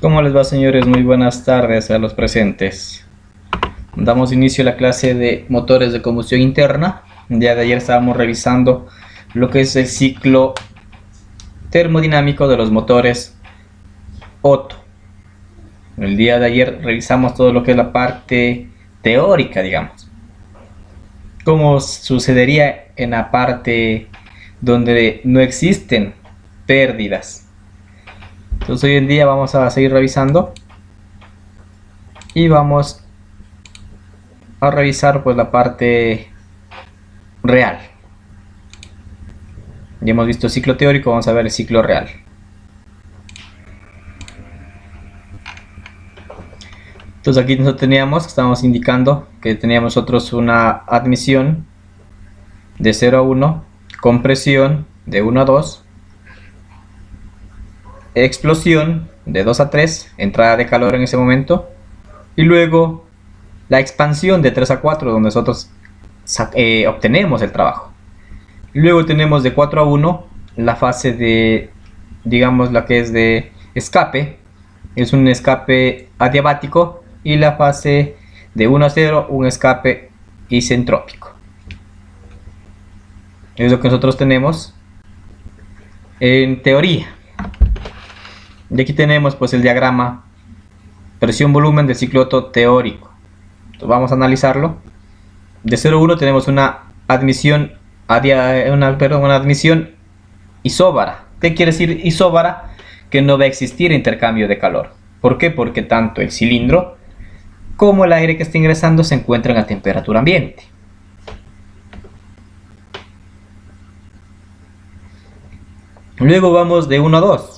¿Cómo les va, señores? Muy buenas tardes a los presentes. Damos inicio a la clase de motores de combustión interna. El día de ayer estábamos revisando lo que es el ciclo termodinámico de los motores Otto. El día de ayer revisamos todo lo que es la parte teórica, digamos. Cómo sucedería en la parte donde no existen pérdidas. Entonces hoy en día vamos a seguir revisando y vamos a revisar pues la parte real. Ya hemos visto el ciclo teórico, vamos a ver el ciclo real. Entonces aquí nosotros estamos indicando que teníamos nosotros una admisión de 0 a 1, compresión de 1 a 2, explosión de 2 a 3, entrada de calor en ese momento, y luego la expansión de 3 a 4, donde nosotros obtenemos el trabajo. Luego tenemos de 4 a 1 la fase de, digamos, la que es de escape, es un escape adiabático, y la fase de 1 a 0, un escape isentrópico. Es lo que nosotros tenemos en teoría. Y aquí tenemos pues el diagrama presión-volumen del ciclo Otto teórico. Entonces vamos a analizarlo. De 0 a 1 tenemos una admisión una admisión isóbara. ¿Qué quiere decir isóbara? Que no va a existir intercambio de calor. ¿Por qué? Porque tanto el cilindro como el aire que está ingresando se encuentran a temperatura ambiente. Luego vamos de 1 a 2.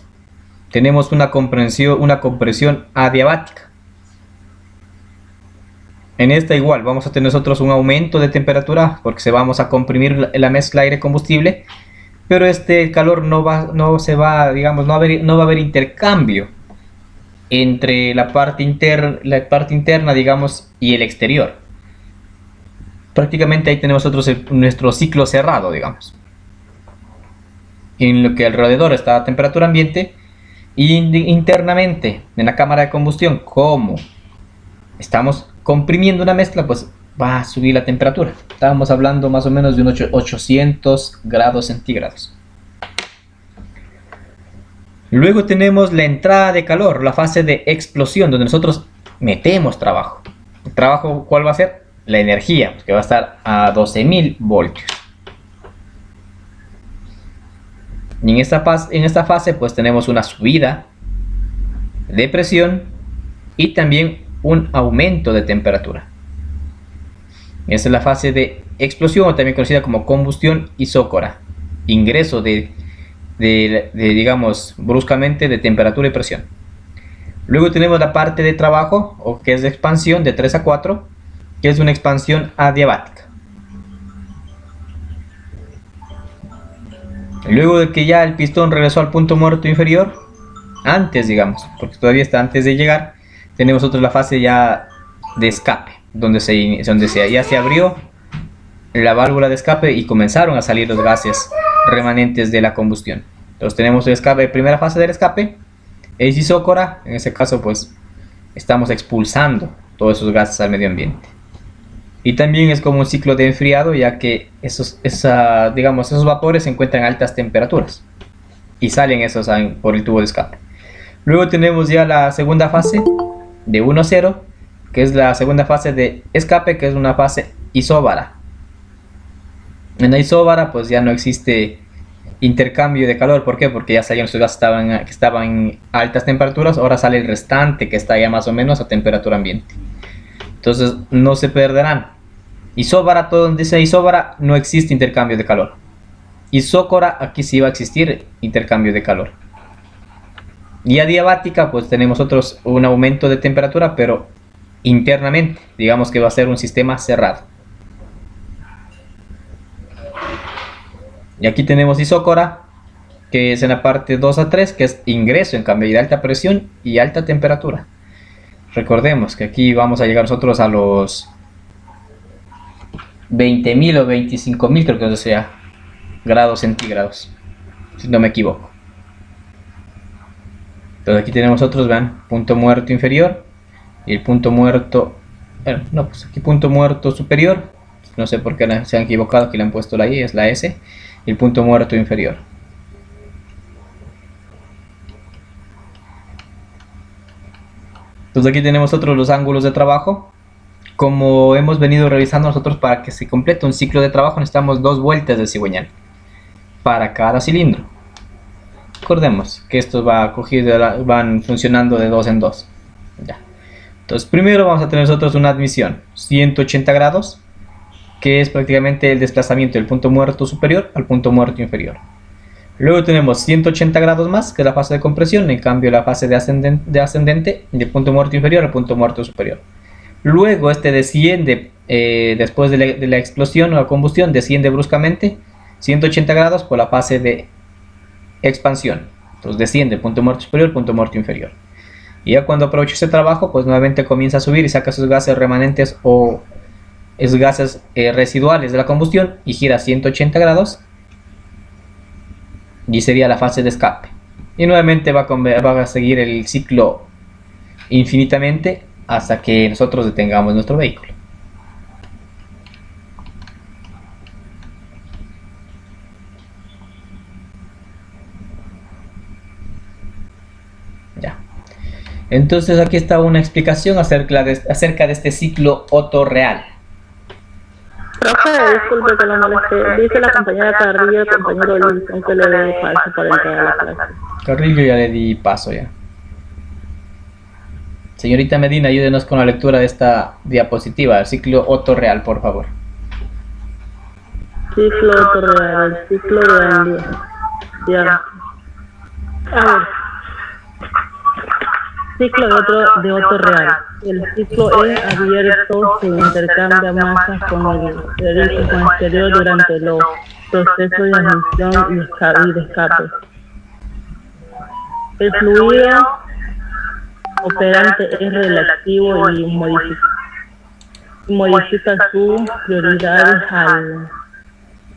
Tenemos una compresión adiabática. En esta igual vamos a tener nosotros un aumento de temperatura porque se vamos a comprimir la mezcla aire-combustible, pero este calor no va a haber intercambio entre la parte interna, digamos, y el exterior. Prácticamente ahí tenemos nosotros nuestro ciclo cerrado, digamos, en lo que alrededor está a temperatura ambiente. Y internamente en la cámara de combustión, como estamos comprimiendo una mezcla, pues va a subir la temperatura. Estábamos hablando más o menos de unos 800 grados centígrados. Luego tenemos la entrada de calor, la fase de explosión, donde nosotros metemos trabajo. ¿El trabajo cuál va a ser? La energía, que va a estar a 12.000 voltios. Y en esta fase pues tenemos una subida de presión y también un aumento de temperatura. Esta es la fase de explosión, o también conocida como combustión isócora. Ingreso digamos, bruscamente de temperatura y presión. Luego tenemos la parte de trabajo, o que es de expansión de 3 a 4, que es una expansión adiabática. Luego de que ya el pistón regresó al punto muerto inferior, antes, digamos, porque todavía está antes de llegar, tenemos otra la fase ya de escape, donde ya se abrió la válvula de escape y comenzaron a salir los gases remanentes de la combustión. Entonces tenemos el escape, primera fase del escape, es isócora. En ese caso pues estamos expulsando todos esos gases al medio ambiente. Y también es como un ciclo de enfriado, ya que esos vapores se encuentran a altas temperaturas y salen esos por el tubo de escape. Luego tenemos ya la segunda fase de 1 a 0, que es la segunda fase de escape, que es una fase isóbara. En la isóbara pues ya no existe intercambio de calor. ¿Por qué? Porque ya salían esos gases que estaban en altas temperaturas. Ahora sale el restante, que está ya más o menos a temperatura ambiente. Entonces no se perderán. Isóbara, todo donde dice isóbara no existe intercambio de calor. Isócora, aquí sí va a existir intercambio de calor. Y adiabática pues tenemos un aumento de temperatura, pero internamente, digamos que va a ser un sistema cerrado. Y aquí tenemos isócora, que es en la parte 2 a 3, que es ingreso en cambio de alta presión y alta temperatura. Recordemos que aquí vamos a llegar nosotros a los 20.000 o 25.000, creo que sea, grados centígrados, si no me equivoco. Entonces aquí tenemos otros, vean, punto muerto inferior y el punto muerto, bueno, no, pues aquí punto muerto superior, no sé por qué se han equivocado, aquí le han puesto la I, es la S, y el punto muerto inferior. Entonces aquí tenemos otros los ángulos de trabajo. Como hemos venido revisando nosotros, para que se complete un ciclo de trabajo necesitamos 2 vueltas de cigüeñal para cada cilindro. Recordemos que estos van funcionando de 2 en 2. Ya. Entonces primero vamos a tener nosotros una admisión 180 grados, que es prácticamente el desplazamiento del punto muerto superior al punto muerto inferior. Luego tenemos 180 grados más, que es la fase de compresión, en cambio la fase de ascendente del punto muerto inferior al punto muerto superior. Luego este desciende, después de la explosión o la combustión, desciende bruscamente 180 grados por la fase de expansión. Entonces desciende punto muerto superior, punto muerto inferior. Y ya cuando aprovecha ese trabajo, pues nuevamente comienza a subir y saca sus gases remanentes o esos gases residuales de la combustión y gira 180 grados. Y sería la fase de escape. Y nuevamente va a seguir el ciclo infinitamente hasta que nosotros detengamos nuestro vehículo. Ya. Entonces aquí está una explicación acerca de este ciclo Otto real. Profe, disculpe que lo moleste. Dice la compañera Carrillo, el compañero Luis, aunque le dé paso para entrar a la clase. Carrillo ya le di paso ya. Señorita Medina, ayúdenos con la lectura de esta diapositiva, el ciclo Otto real, por favor. Ciclo Otto real, el ciclo de Andy. Ya. A ver. Ciclo de Otto real. El ciclo es abierto, se intercambia masas con el exterior durante los procesos de admisión y de escape. El fluido operante es relativo y modifica sus prioridades al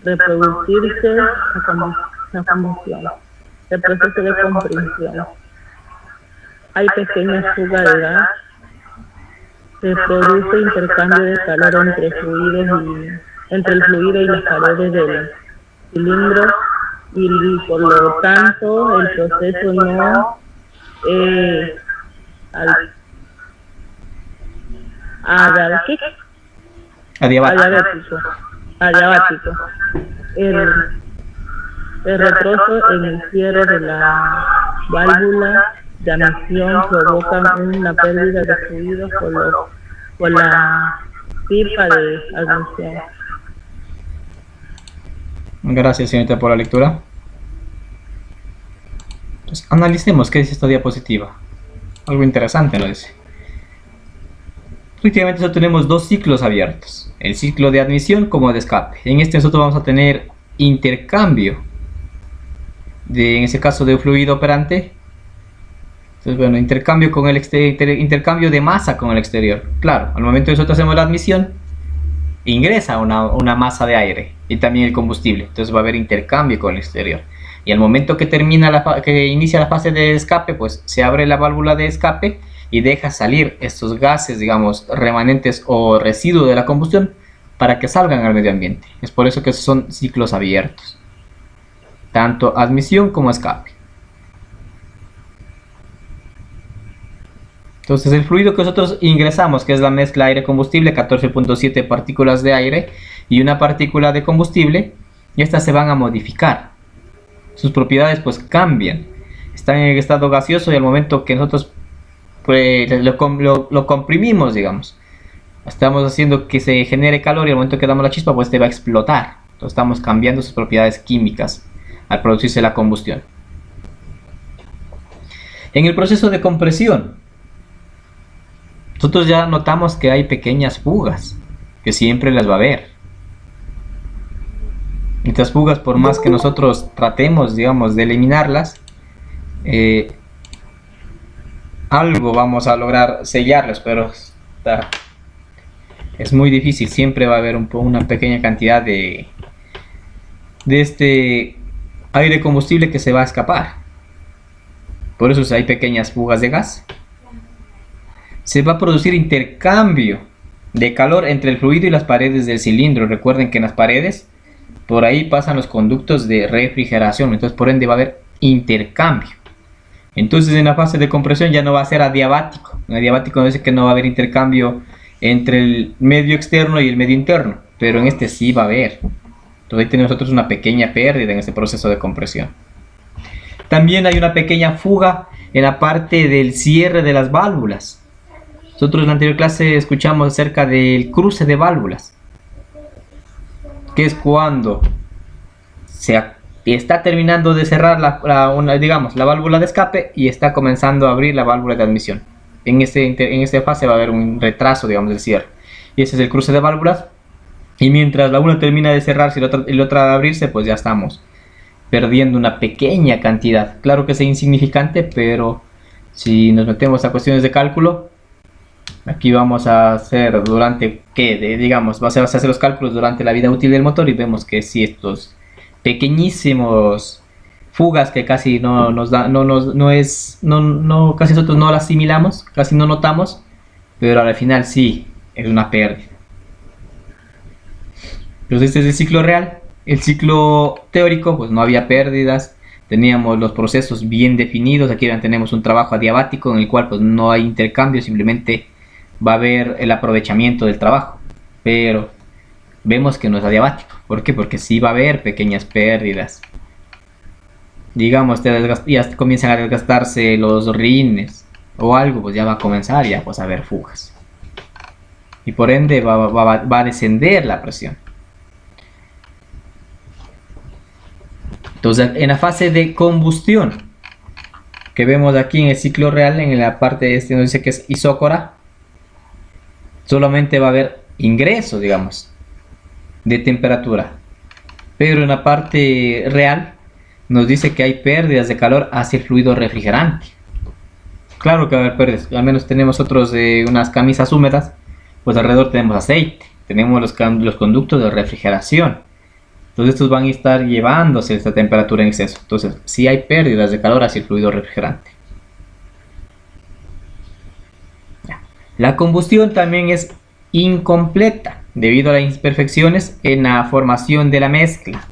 reproducirse la combustión, el proceso de compresión. Hay pequeñas fugas de gas, se produce intercambio de calor entre el fluido y las paredes del cilindro y por lo tanto el proceso no es adiabático. El retrozo en el cierre de la válvula de admisión provoca una pérdida de fluidos por la pipa de admisión. Gracias, señorita, por la lectura. Entonces, analicemos qué dice esta diapositiva. Algo interesante nos dice. Efectivamente, nosotros tenemos 2 ciclos abiertos. El ciclo de admisión como de escape. En este nosotros vamos a tener intercambio en ese caso de fluido operante. Entonces, bueno, intercambio de masa con el exterior. Claro, al momento que nosotros hacemos la admisión, ingresa una masa de aire y también el combustible. Entonces va a haber intercambio con el exterior. Y al momento que inicia la fase de escape, pues se abre la válvula de escape y deja salir estos gases, digamos, remanentes o residuos de la combustión para que salgan al medio ambiente. Es por eso que son ciclos abiertos. Tanto admisión como escape. Entonces el fluido que nosotros ingresamos, que es la mezcla aire-combustible, 14.7 partículas de aire y una partícula de combustible, y estas se van a modificar. Sus propiedades pues cambian. Están en el estado gaseoso y al momento que nosotros pues, lo comprimimos, digamos, estamos haciendo que se genere calor y al momento que damos la chispa pues te va a explotar. Entonces estamos cambiando sus propiedades químicas al producirse la combustión. En el proceso de compresión, nosotros ya notamos que hay pequeñas fugas, que siempre las va a haber. Estas fugas, por más que nosotros tratemos, digamos, de eliminarlas, algo vamos a lograr sellarlas, pero es muy difícil. Siempre va a haber una pequeña cantidad de este aire combustible que se va a escapar. Por eso hay pequeñas fugas de gas. Se va a producir intercambio de calor entre el fluido y las paredes del cilindro. Recuerden que en las paredes, por ahí pasan los conductos de refrigeración. Entonces, por ende, va a haber intercambio. Entonces, en la fase de compresión ya no va a ser adiabático. En adiabático no dice que no va a haber intercambio entre el medio externo y el medio interno. Pero en este sí va a haber. Entonces, ahí tenemos nosotros una pequeña pérdida en este proceso de compresión. También hay una pequeña fuga en la parte del cierre de las válvulas. Nosotros en la anterior clase escuchamos acerca del cruce de válvulas, que es cuando se está terminando de cerrar la válvula de escape y está comenzando a abrir la válvula de admisión. En esta fase va a haber un retraso, digamos, del cierre. Y ese es el cruce de válvulas. Y mientras la una termina de cerrarse y la otra de abrirse, pues ya estamos perdiendo una pequeña cantidad. Claro que es insignificante, pero si nos metemos a cuestiones de cálculo, aquí vamos a hacer vamos a hacer los cálculos durante la vida útil del motor y vemos que si estos pequeñísimos fugas que casi casi nosotros no las asimilamos, casi no notamos, pero al final sí es una pérdida. Entonces este es el ciclo real. El ciclo teórico, pues no había pérdidas, teníamos los procesos bien definidos. Aquí tenemos un trabajo adiabático en el cual pues no hay intercambio, simplemente va a haber el aprovechamiento del trabajo, pero vemos que no es adiabático. ¿Por qué? Porque sí va a haber pequeñas pérdidas. Digamos, ya comienzan a desgastarse los rines o algo, pues ya va a comenzar a haber fugas. Y por ende va a descender la presión. Entonces, en la fase de combustión, que vemos aquí en el ciclo real, en la parte nos dice que es isócora, solamente va a haber ingreso, digamos, de temperatura. Pero en la parte real nos dice que hay pérdidas de calor hacia el fluido refrigerante. Claro que va a haber pérdidas, al menos tenemos otros de unas camisas húmedas, pues alrededor tenemos aceite, tenemos los conductos de refrigeración. Entonces estos van a estar llevándose esta temperatura en exceso. Entonces sí hay pérdidas de calor hacia el fluido refrigerante. La combustión también es incompleta debido a las imperfecciones en la formación de la mezcla.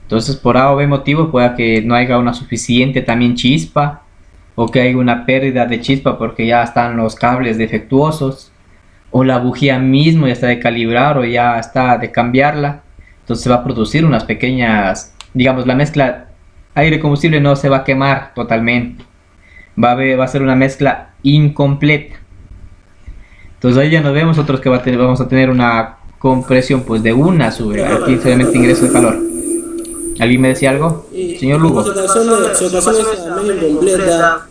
Entonces por A o B motivo pueda que no haya una suficiente también chispa, o que haya una pérdida de chispa porque ya están los cables defectuosos, o la bujía mismo ya está de calibrar o ya está de cambiarla. Entonces se va a producir unas pequeñas, digamos, la mezcla aire-combustible no se va a quemar totalmente. Va a ser una mezcla incompleta. Entonces ahí ya nos vemos nosotros que vamos a tener una compresión pues de una sube. Aquí solamente ingreso de calor. ¿Alguien me decía algo? Señor Lugo. Si ocasiona medio incompleta,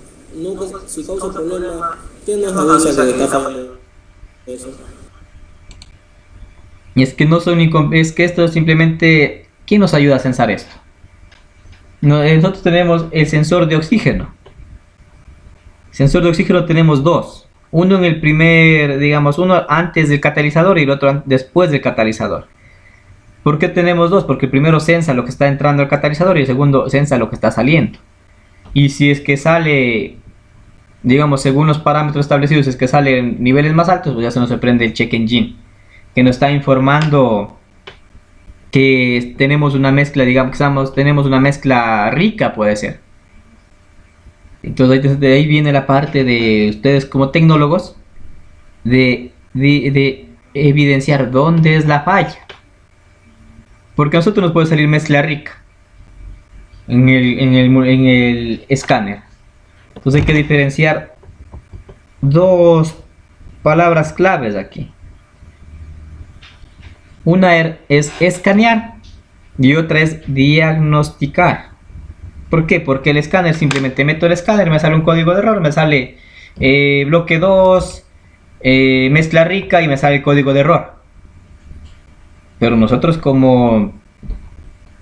si causa problema, ¿qué nos avisa que está fallando eso? Y es que esto es simplemente, ¿quién nos ayuda a censar esto? Nosotros tenemos el sensor de oxígeno. El sensor de oxígeno tenemos dos. Uno en el primer, digamos, uno antes del catalizador y el otro después del catalizador. ¿Por qué tenemos dos? Porque el primero sensa lo que está entrando al catalizador y el segundo sensa lo que está saliendo. Y si es que sale, digamos, según los parámetros establecidos, es que sale en niveles más altos, pues ya se nos prende el check engine, que nos está informando que tenemos una mezcla, digamos que tenemos una mezcla rica, puede ser. Entonces de ahí viene la parte de ustedes como tecnólogos de evidenciar dónde es la falla, porque a nosotros nos puede salir mezcla rica en el escáner. Entonces hay que diferenciar dos palabras claves aquí. Una es escanear y otra es diagnosticar. ¿Por qué? Porque el escáner simplemente meto el escáner, me sale un código de error, me sale bloque 2, mezcla rica y me sale el código de error. Pero nosotros como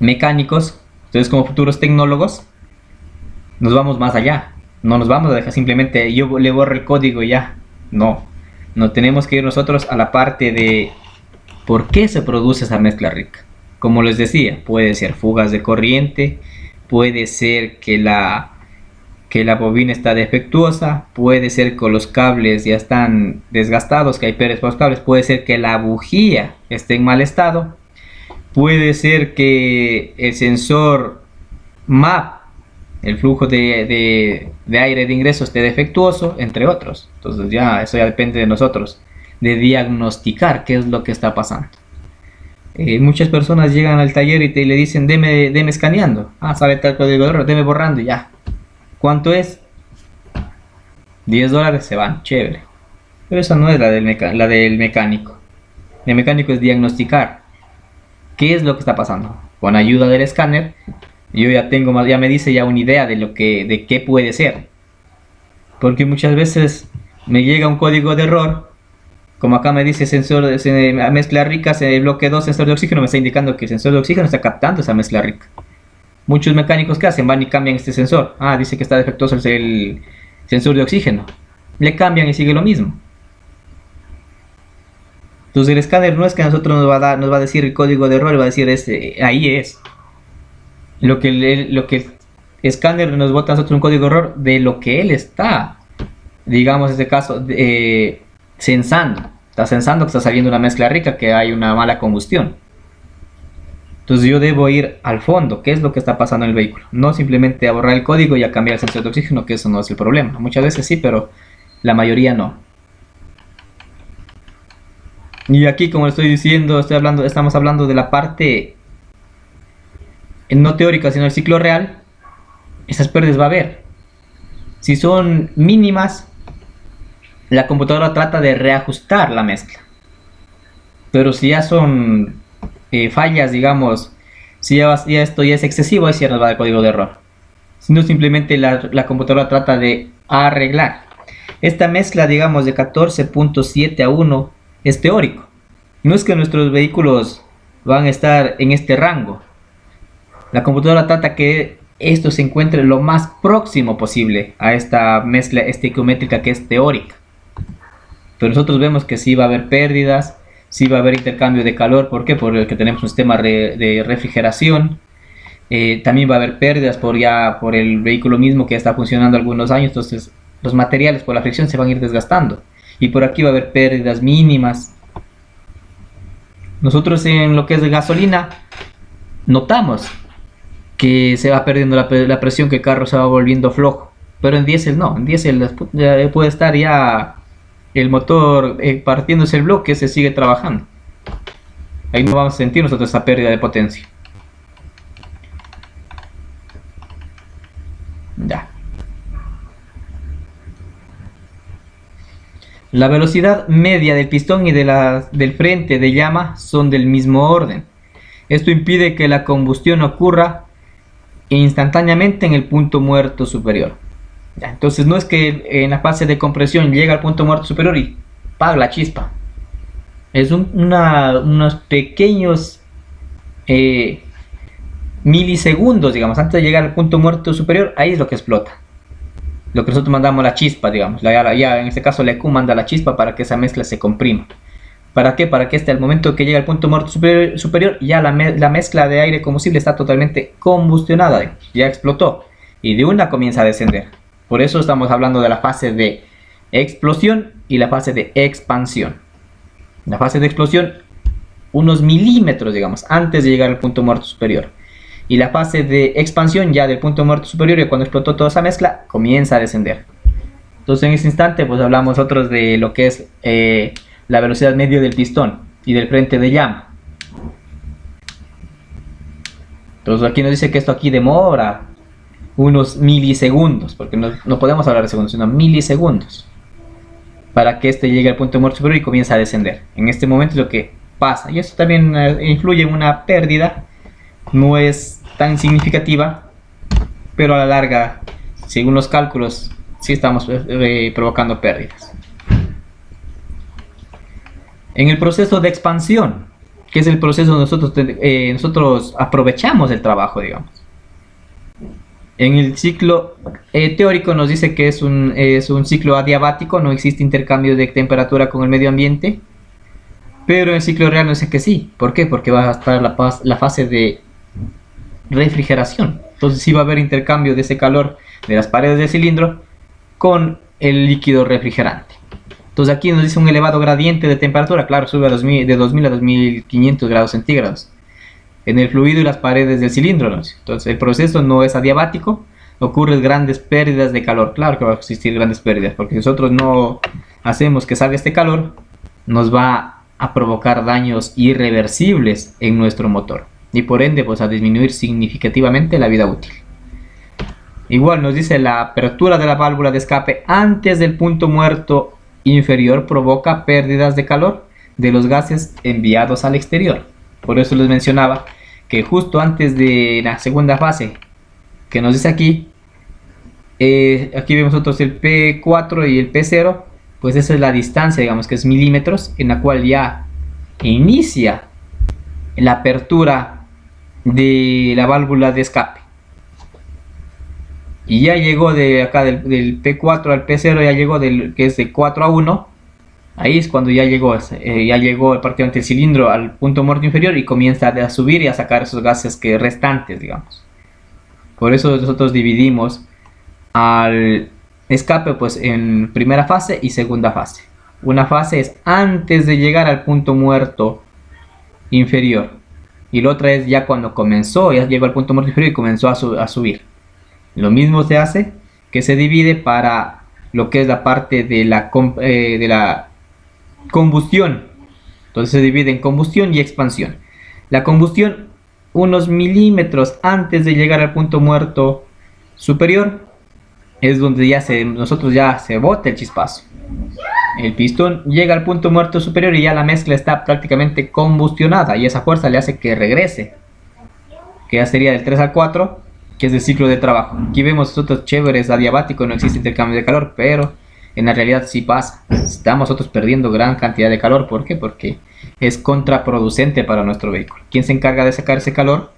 mecánicos, ustedes como futuros tecnólogos, nos vamos más allá. No nos vamos a dejar simplemente yo le borro el código y ya. No tenemos que ir nosotros a la parte de por qué se produce esa mezcla rica. Como les decía, puede ser fugas de corriente, puede ser que que la bobina está defectuosa, puede ser que los cables ya están desgastados, que hay pérdidas por los cables, puede ser que la bujía esté en mal estado, puede ser que el sensor MAP, el flujo de aire de ingreso, esté defectuoso, entre otros. Entonces ya eso ya depende de nosotros, de diagnosticar qué es lo que está pasando. Muchas personas llegan al taller y le dicen, deme escaneando. Sale tal código de error, deme borrando y ya. ¿Cuánto es? $10, se van, chévere. Pero esa no es la del mecánico. El mecánico es diagnosticar qué es lo que está pasando. Con ayuda del escáner, yo ya me dice ya una idea de qué puede ser. Porque muchas veces me llega un código de error, como acá me dice sensor de mezcla rica, bloque 2, sensor de oxígeno, me está indicando que el sensor de oxígeno está captando esa mezcla rica. Muchos mecánicos que hacen van y cambian este sensor. Dice que está defectuoso el sensor de oxígeno. Le cambian y sigue lo mismo. Entonces el escáner no es que a nosotros nos va a decir el código de error, va a decir ahí es. Lo que el escáner nos bota a nosotros un código de error de lo que él está, digamos en este caso, sensando. Está sensando que está saliendo una mezcla rica, que hay una mala combustión. Entonces yo debo ir al fondo, qué es lo que está pasando en el vehículo. No simplemente a borrar el código y a cambiar el sensor de oxígeno, que eso no es el problema. Muchas veces sí, pero la mayoría no. Y aquí, como estoy diciendo, estamos hablando de la parte no teórica, sino el ciclo real. Esas pérdidas va a haber. Si son mínimas, la computadora trata de reajustar la mezcla. Pero si ya son fallas, digamos, si ya esto ya es excesivo, ahí sí nos va a dar código de error. Si no, simplemente la computadora trata de arreglar. Esta mezcla, digamos, de 14.7 a 1 es teórico. No es que nuestros vehículos van a estar en este rango. La computadora trata que esto se encuentre lo más próximo posible a esta mezcla estequiométrica que es teórica. Pero nosotros vemos que sí va a haber pérdidas, sí va a haber intercambio de calor. ¿Por qué? Porque tenemos un sistema de refrigeración. También va a haber pérdidas por el vehículo mismo que ya está funcionando algunos años. Entonces los materiales por la fricción se van a ir desgastando. Y por aquí va a haber pérdidas mínimas. Nosotros en lo que es de gasolina notamos que se va perdiendo la presión, que el carro se va volviendo flojo. Pero en diésel no, en diésel puede estar ya el motor partiéndose el bloque, se sigue trabajando. Ahí no vamos a sentir nosotros esa pérdida de potencia. Ya. La velocidad media del pistón y del frente de llama son del mismo orden. Esto impide que la combustión ocurra instantáneamente en el punto muerto superior. Ya, entonces no es que en la fase de compresión llega al punto muerto superior y ¡pam! La chispa. Es unos pequeños milisegundos, digamos, antes de llegar al punto muerto superior. Ahí es lo que explota. Lo que nosotros mandamos la chispa, digamos. Ya en este caso la EQ manda la chispa para que esa mezcla se comprima. ¿Para qué? Para que al momento que llega al punto muerto superior ya la mezcla de aire combustible está totalmente combustionada, ya explotó y de una comienza a descender. Por eso estamos hablando de la fase de explosión y la fase de expansión. La fase de explosión, unos milímetros, digamos, antes de llegar al punto muerto superior. Y la fase de expansión ya del punto muerto superior, y cuando explotó toda esa mezcla, comienza a descender. Entonces en ese instante pues hablamos nosotros de lo que es la velocidad media del pistón y del frente de llama. Entonces aquí nos dice que esto aquí demora unos milisegundos, porque no podemos hablar de segundos, sino milisegundos, para que este llegue al punto muerto superior y comience a descender. En este momento es lo que pasa, y esto también influye en una pérdida. No es tan significativa, pero a la larga, según los cálculos, sí estamos provocando pérdidas. En el proceso de expansión, que es el proceso donde nosotros aprovechamos el trabajo, digamos. En el ciclo teórico nos dice que es un ciclo adiabático, no existe intercambio de temperatura con el medio ambiente. Pero en el ciclo real nos dice que sí. ¿Por qué? Porque va a estar la fase de refrigeración. Entonces sí va a haber intercambio de ese calor de las paredes del cilindro con el líquido refrigerante. Entonces aquí nos dice un elevado gradiente de temperatura, claro, sube de 2000 a 2500 grados centígrados en el fluido y las paredes del cilindro, ¿no? Entonces el proceso no es adiabático, ocurren grandes pérdidas de calor. Claro que va a existir grandes pérdidas, porque si nosotros no hacemos que salga este calor, nos va a provocar daños irreversibles en nuestro motor y por ende pues a disminuir significativamente la vida útil. Igual nos dice la apertura de la válvula de escape antes del punto muerto inferior provoca pérdidas de calor de los gases enviados al exterior. Por eso les mencionaba que justo antes de la segunda fase que nos dice aquí, aquí vemos nosotros el P4 y el P0, pues esa es la distancia, digamos que es milímetros, en la cual ya inicia la apertura de la válvula de escape. Y ya llegó de acá del P4 al P0, ya llegó que es de 4 a 1. Ahí es cuando ya llegó prácticamente el cilindro al punto muerto inferior y comienza a subir y a sacar esos gases restantes, digamos. Por eso nosotros dividimos al escape pues en primera fase y segunda fase. Una fase es antes de llegar al punto muerto inferior y la otra es ya cuando ya llegó al punto muerto inferior y comenzó a subir. Lo mismo se hace, que se divide para lo que es la parte de la combustión. Entonces se divide en combustión y expansión. La combustión, unos milímetros antes de llegar al punto muerto superior, es donde nosotros ya se bota el chispazo. El pistón llega al punto muerto superior y ya la mezcla está prácticamente combustionada y esa fuerza le hace que regrese, que ya sería del 3 al 4, que es el ciclo de trabajo. Aquí vemos nosotros chéveres, adiabático, no existe intercambio de calor, pero en la realidad sí pasa. Estamos nosotros perdiendo gran cantidad de calor. ¿Por qué? Porque es contraproducente para nuestro vehículo. ¿Quién se encarga de sacar ese calor?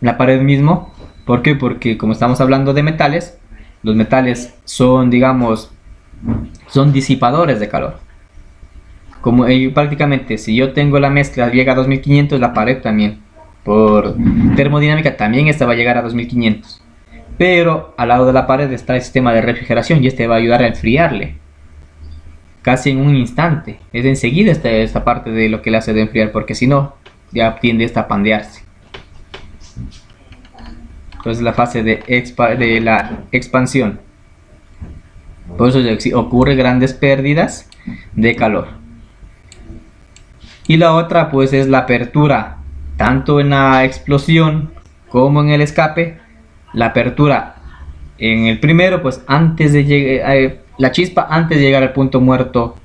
La pared mismo. ¿Por qué? Porque como estamos hablando de metales, los metales son, digamos, son disipadores de calor. Como prácticamente si yo tengo la mezcla llega a 2500, la pared también por termodinámica también esta va a llegar a 2500, pero al lado de la pared está el sistema de refrigeración y este va a ayudar a enfriarle casi en un instante. Es enseguida esta parte de lo que le hace de enfriar, porque si no ya tiende a pandearse. Entonces la fase de la expansión, por eso ocurre grandes pérdidas de calor. Y la otra pues es la apertura, tanto en la explosión como en el escape. La apertura en el primero pues antes de llegar la chispa, antes de llegar al punto muerto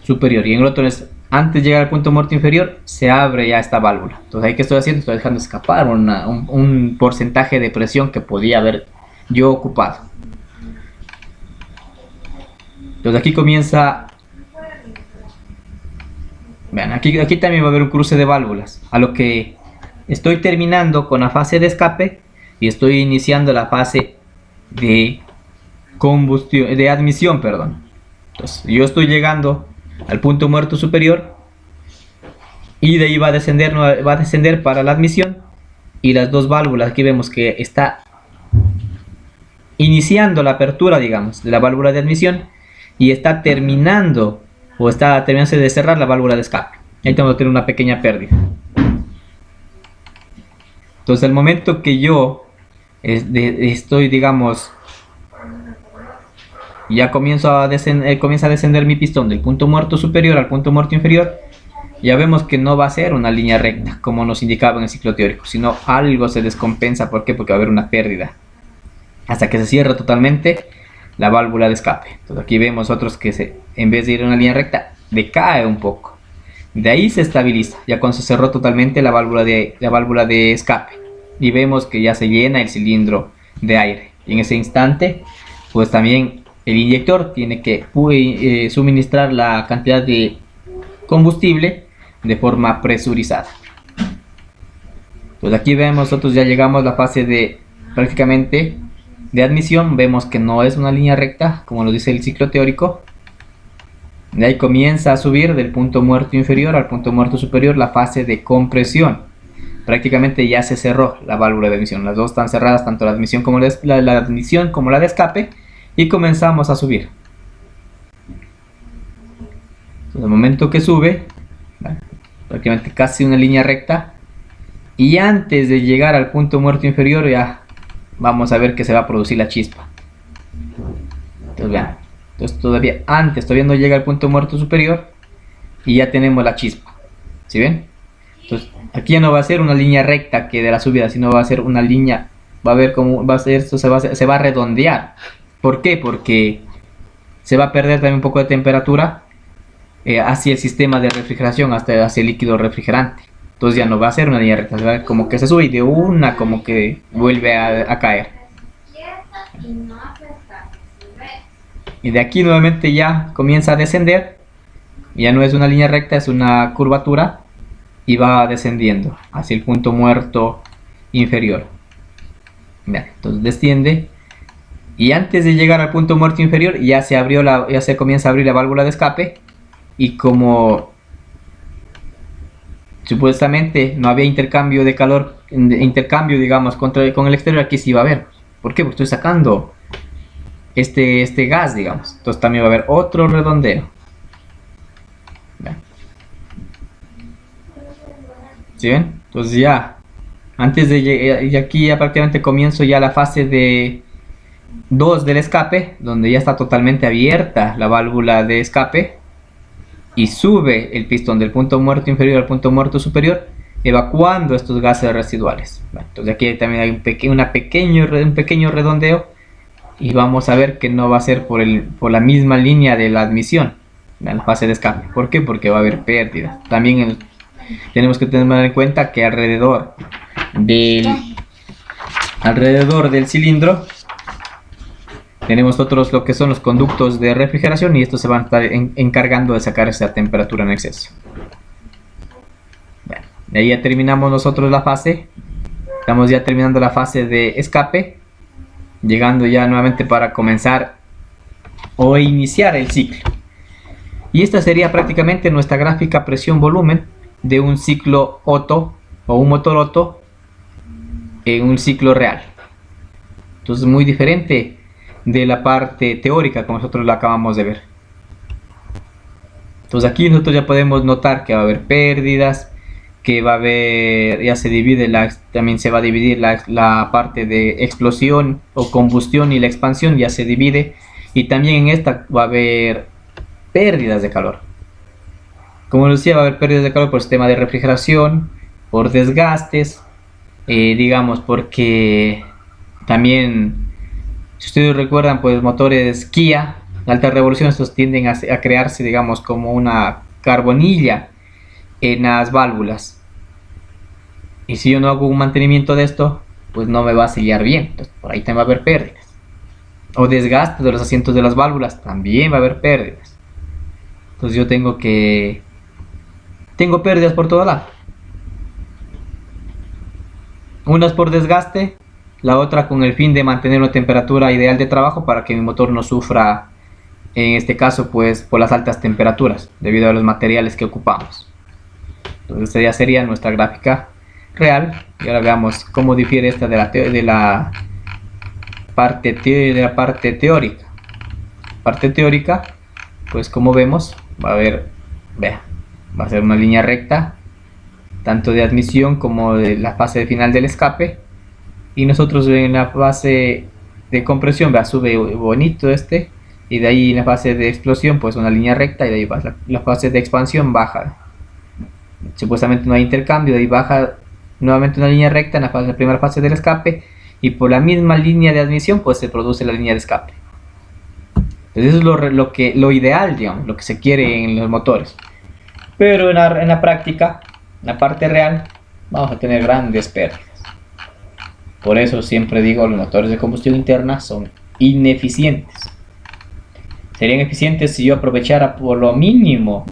superior, y en el otro es antes de llegar al punto muerto inferior, se abre ya esta válvula. Entonces ahí que estoy haciendo, estoy dejando escapar un porcentaje de presión que podía haber yo ocupado. Entonces aquí comienza. Vean, aquí también va a haber un cruce de válvulas, a lo que estoy terminando con la fase de escape y estoy iniciando la fase de combustión, de admisión, perdón. Entonces yo estoy llegando al punto muerto superior y de ahí va a descender para la admisión, y las dos válvulas aquí vemos que está iniciando la apertura, digamos, de la válvula de admisión y está terminando o está terminándose de cerrar la válvula de escape. Ahí tenemos que tener una pequeña pérdida. Entonces al momento que yo estoy, digamos, ya comienza a descender mi pistón del punto muerto superior al punto muerto inferior, ya vemos que no va a ser una línea recta como nos indicaba en el ciclo teórico, sino algo se descompensa. ¿Por qué? Porque va a haber una pérdida hasta que se cierra totalmente la válvula de escape. Entonces aquí vemos otros que en vez de ir en una línea recta, decae un poco. De ahí se estabiliza, ya cuando se cerró totalmente la válvula de escape, y vemos que ya se llena el cilindro de aire. Y en ese instante, pues también el inyector tiene que suministrar la cantidad de combustible de forma presurizada. Pues aquí vemos nosotros ya llegamos a la fase de prácticamente de admisión. Vemos que no es una línea recta como nos dice el ciclo teórico. De ahí comienza a subir del punto muerto inferior al punto muerto superior la fase de compresión. prácticamente ya se cerró la válvula de admisión. Las dos están cerradas, tanto la admisión como la admisión como la de escape, y comenzamos a subir. En el momento que sube, prácticamente casi una línea recta, y antes de llegar al punto muerto inferior ya vamos a ver que se va a producir la chispa. Entonces vean, entonces todavía no llega al punto muerto superior y ya tenemos la chispa. ¿Sí ven? Entonces aquí ya no va a ser una línea recta que de la subida, sino va a ser una línea, va a ver cómo va a ser esto, se va a redondear. ¿Por qué? Porque se va a perder también un poco de temperatura hacia el sistema de refrigeración, hacia el líquido refrigerante. Entonces ya no va a ser una línea recta, se va a ver como que se sube y de una como que vuelve a caer. Y de aquí nuevamente ya comienza a descender. Ya no es una línea recta, es una curvatura. Y va descendiendo hacia el punto muerto inferior. Bien, entonces desciende. Y antes de llegar al punto muerto inferior ya se comienza a abrir la válvula de escape. Y como supuestamente no había intercambio de calor, digamos con el exterior, aquí sí va a haber. ¿Por qué? Porque estoy sacando este gas, digamos. Entonces también va a haber otro redondeo. Bien. ¿Sí ven? Entonces ya antes de llegar, y aquí ya prácticamente comienzo ya la fase de 2 del escape, donde ya está totalmente abierta la válvula de escape y sube el pistón del punto muerto inferior al punto muerto superior, evacuando estos gases residuales. Entonces aquí también hay un pequeño redondeo, y vamos a ver que no va a ser por la misma línea de la admisión en la fase de escape. ¿Por qué? Porque va a haber pérdidas. También tenemos que tener en cuenta que alrededor del cilindro tenemos lo que son los conductos de refrigeración, y estos se van a estar encargando de sacar esa temperatura en exceso. Bueno, de ahí ya terminamos nosotros la fase. Estamos ya terminando la fase de escape, llegando ya nuevamente para comenzar o iniciar el ciclo. Y esta sería prácticamente nuestra gráfica presión-volumen de un ciclo Otto o un motor Otto en un ciclo real. Entonces muy diferente de la parte teórica como nosotros la acabamos de ver. Entonces aquí nosotros ya podemos notar que va a haber pérdidas, que va a haber, ya se divide también se va a dividir la parte de explosión o combustión, y la expansión ya se divide, y también en esta va a haber pérdidas de calor. Como les decía, va a haber pérdidas de calor por sistema de refrigeración, por desgastes, digamos, porque también, si ustedes recuerdan, pues motores Kia de alta revolución, estos tienden a crearse, digamos, como una carbonilla en las válvulas. Y si yo no hago un mantenimiento de esto, pues no me va a sellar bien. Entonces, por ahí también va a haber pérdidas. O desgaste de los asientos de las válvulas, también va a haber pérdidas. Entonces yo tengo pérdidas por todo lado. Unas por desgaste, la otra con el fin de mantener una temperatura ideal de trabajo para que mi motor no sufra, en este caso, pues por las altas temperaturas debido a los materiales que ocupamos. Entonces esta ya sería nuestra gráfica real. Y ahora veamos cómo difiere esta de la parte teórica. Parte teórica, pues como vemos, va a ser una línea recta, tanto de admisión como de la fase final del escape. Y nosotros en la fase de compresión, sube bonito y de ahí en la fase de explosión, pues una línea recta, y de ahí va la fase de expansión, baja. Supuestamente no hay intercambio, de ahí baja nuevamente una línea recta en la primera fase del escape, y por la misma línea de admisión pues se produce la línea de escape. Entonces eso es lo ideal, digamos, lo que se quiere en los motores. Pero en la práctica, en la parte real, vamos a tener grandes pérdidas. Por eso siempre digo, los motores de combustión interna son ineficientes. Serían eficientes si yo aprovechara por lo mínimo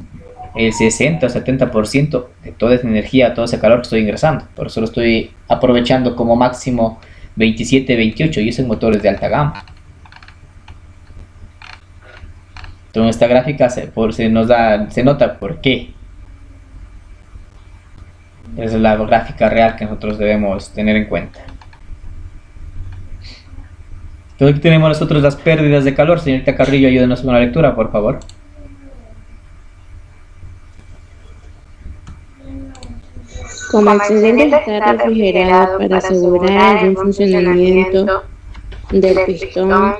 el 60 o 70% de toda esa energía, todo ese calor que estoy ingresando. Por eso lo estoy aprovechando como máximo 27, 28, y esos motores de alta gama. Entonces esta gráfica se nota por qué. Esa es la gráfica real que nosotros debemos tener en cuenta. Entonces aquí tenemos nosotros las pérdidas de calor. Señorita Carrillo, ayúdenos con la lectura, por favor. Como el cilindro está refrigerado para asegurar el buen funcionamiento del pistón,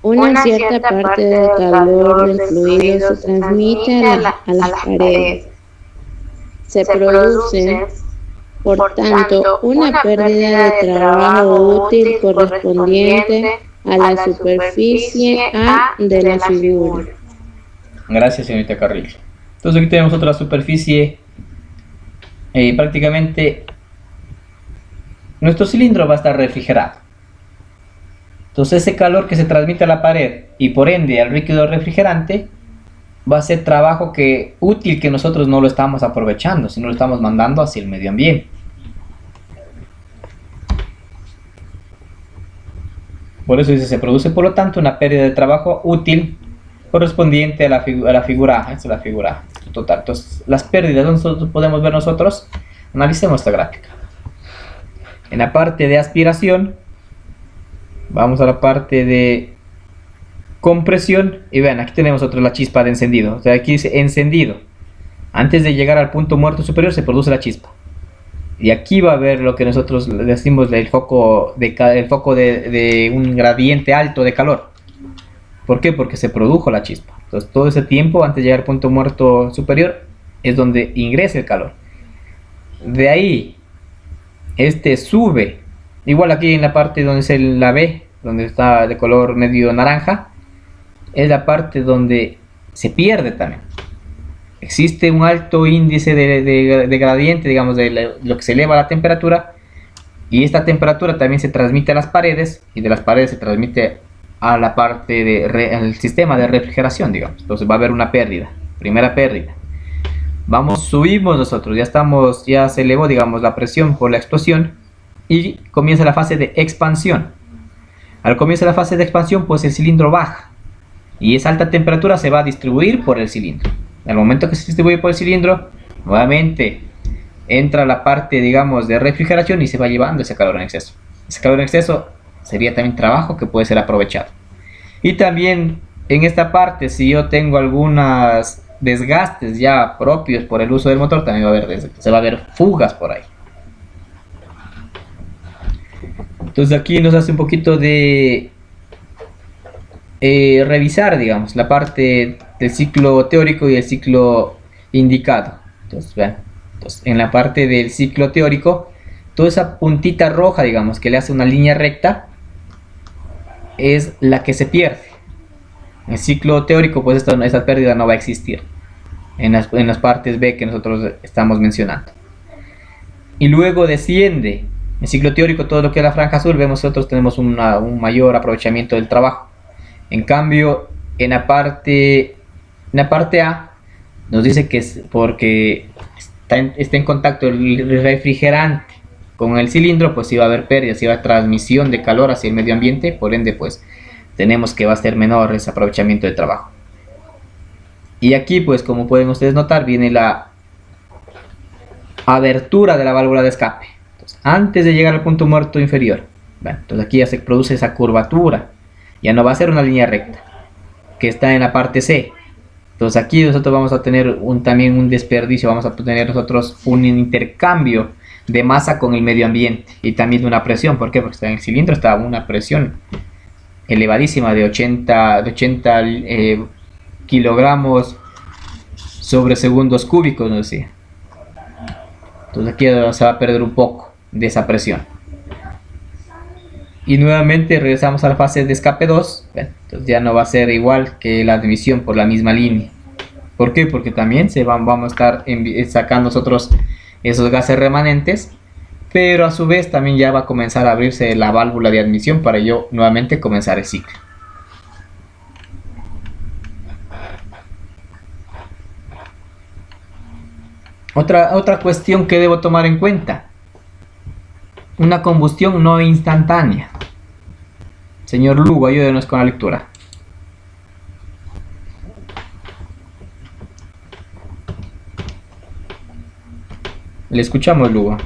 una cierta parte del calor del fluido se transmite a las paredes. Se produce, por tanto, una pérdida de trabajo útil correspondiente a la superficie A de la figura. Gracias, señorita Carrillo. Entonces aquí tenemos otra superficie. Prácticamente nuestro cilindro va a estar refrigerado. Entonces ese calor que se transmite a la pared y por ende al líquido refrigerante va a ser trabajo útil que nosotros no lo estamos aprovechando, sino lo estamos mandando hacia el medio ambiente. Por eso dice, se produce por lo tanto una pérdida de trabajo útil correspondiente a la figura A. Esta es la figura A total. Entonces las pérdidas nosotros podemos ver nosotros. Analicemos esta gráfica. En la parte de aspiración vamos a la parte de compresión y vean, aquí tenemos la chispa de encendido. O sea, aquí dice encendido. Antes de llegar al punto muerto superior se produce la chispa. Y aquí va a haber lo que nosotros decimos el foco de un gradiente alto de calor. ¿Por qué? Porque se produjo la chispa. Entonces todo ese tiempo antes de llegar al punto muerto superior es donde ingresa el calor. De ahí sube. Igual aquí en la parte donde es la B, donde está de color medio naranja, es la parte donde se pierde también. Existe un alto índice de gradiente, digamos, de lo que se eleva la temperatura, y esta temperatura también se transmite a las paredes, y de las paredes se transmite a la parte al sistema de refrigeración, digamos. Entonces va a haber una pérdida, primera pérdida. Subimos nosotros, ya se elevó, digamos, la presión por la explosión, y comienza la fase de expansión. Al comienzo de la fase de expansión, pues el cilindro baja, y esa alta temperatura se va a distribuir por el cilindro. Al momento que se distribuye por el cilindro, nuevamente entra la parte, digamos, de refrigeración y se va llevando ese calor en exceso. Ese calor en exceso sería también trabajo que puede ser aprovechado. Y también en esta parte, si yo tengo algunos desgastes ya propios por el uso del motor, también se va a ver fugas por ahí. Entonces aquí nos hace un poquito de revisar, digamos, la parte del ciclo teórico y el ciclo indicado. Entonces, vean, en la parte del ciclo teórico, toda esa puntita roja, digamos, que le hace una línea recta, es la que se pierde. En el ciclo teórico, pues esta pérdida no va a existir en las partes B que nosotros estamos mencionando. Y luego desciende. En el ciclo teórico, todo lo que es la franja azul, vemos que nosotros tenemos un mayor aprovechamiento del trabajo. En cambio, en la parte A, nos dice que es porque está en contacto el refrigerante con el cilindro, pues si va a haber pérdidas, si va a haber transmisión de calor hacia el medio ambiente, por ende, pues tenemos que va a ser menor ese aprovechamiento de trabajo. Y aquí, pues como pueden ustedes notar, viene la abertura de la válvula de escape. Entonces, antes de llegar al punto muerto inferior, bueno, entonces aquí ya se produce esa curvatura. Ya no va a ser una línea recta, que está en la parte C. Entonces aquí nosotros vamos a tener también un desperdicio, vamos a tener nosotros un intercambio de masa con el medio ambiente y también de una presión. ¿Por qué? Porque en el cilindro está una presión elevadísima de 80 kilogramos sobre segundos cúbicos, nos decía. Entonces aquí se va a perder un poco de esa presión. Y nuevamente regresamos a la fase de escape 2. Entonces ya no va a ser igual que la admisión por la misma línea. ¿Por qué? Porque también vamos a estar sacando nosotros esos gases remanentes, pero a su vez también ya va a comenzar a abrirse la válvula de admisión para yo nuevamente comenzar el ciclo. Otra cuestión que debo tomar en cuenta: una combustión no instantánea. Señor Lugo, ayúdenos con la lectura. Le escuchamos, Lugo.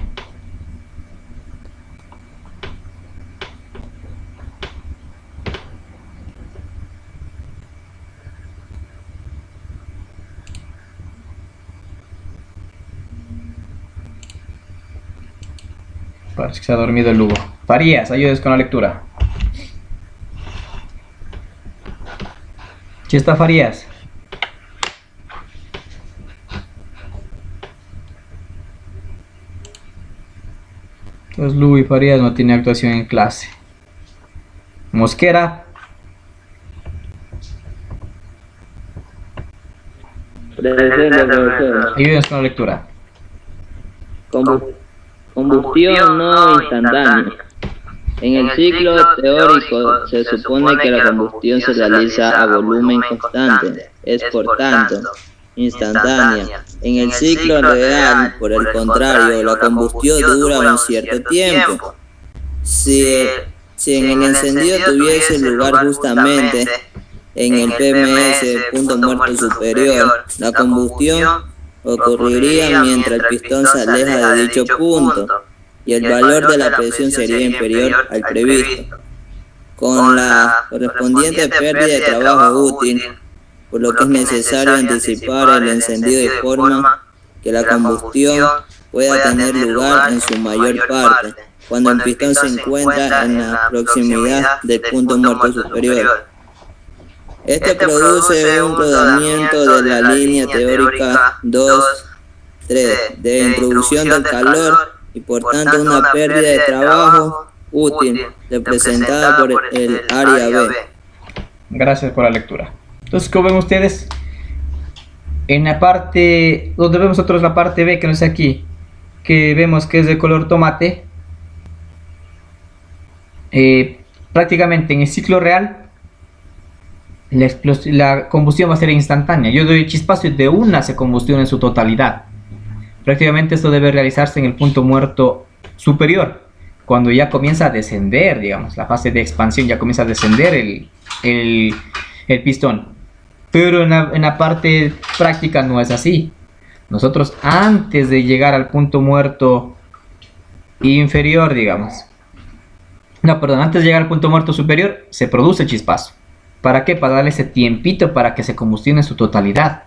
Parece que se ha dormido el Lugo. Farías, ayudes con la lectura. ¿Sí está Farías? Entonces Lugo y Farías no tienen actuación en clase. Mosquera. Presente, profesor. Ayúdenos con la lectura. Combustión no instantánea. En el ciclo teórico se supone que la combustión se realiza a volumen constante, es por tanto instantánea. En el ciclo real, por el contrario, la combustión dura un cierto tiempo. Si en el encendido tuviese lugar justamente en el PMS, punto muerto superior, la combustión ocurriría mientras el pistón se aleja de dicho punto y el valor de la presión sería inferior al previsto, con la correspondiente pérdida de trabajo útil, por lo que es necesario anticipar el encendido de forma que la combustión pueda tener lugar en su mayor parte, cuando el pistón se encuentra en la proximidad del punto muerto superior. Este produce un rodamiento de la línea teórica 2-3 de introducción del calor y por tanto una pérdida de trabajo útil representada por el área B. Gracias por la lectura. Entonces, como ven ustedes, en la parte donde vemos nosotros la parte B, que no es aquí, que vemos que es de color tomate, prácticamente en el ciclo real la combustión va a ser instantánea. Yo doy el chispazo y de una se combustiona en su totalidad. Prácticamente esto debe realizarse en el punto muerto superior, cuando ya comienza a descender, digamos, la fase de expansión, ya comienza a descender el pistón. Pero en la parte práctica no es así. Nosotros antes de llegar al punto muerto inferior, digamos, antes de llegar al punto muerto superior, se produce el chispazo. ¿Para qué? Para darle ese tiempito para que se combustione en su totalidad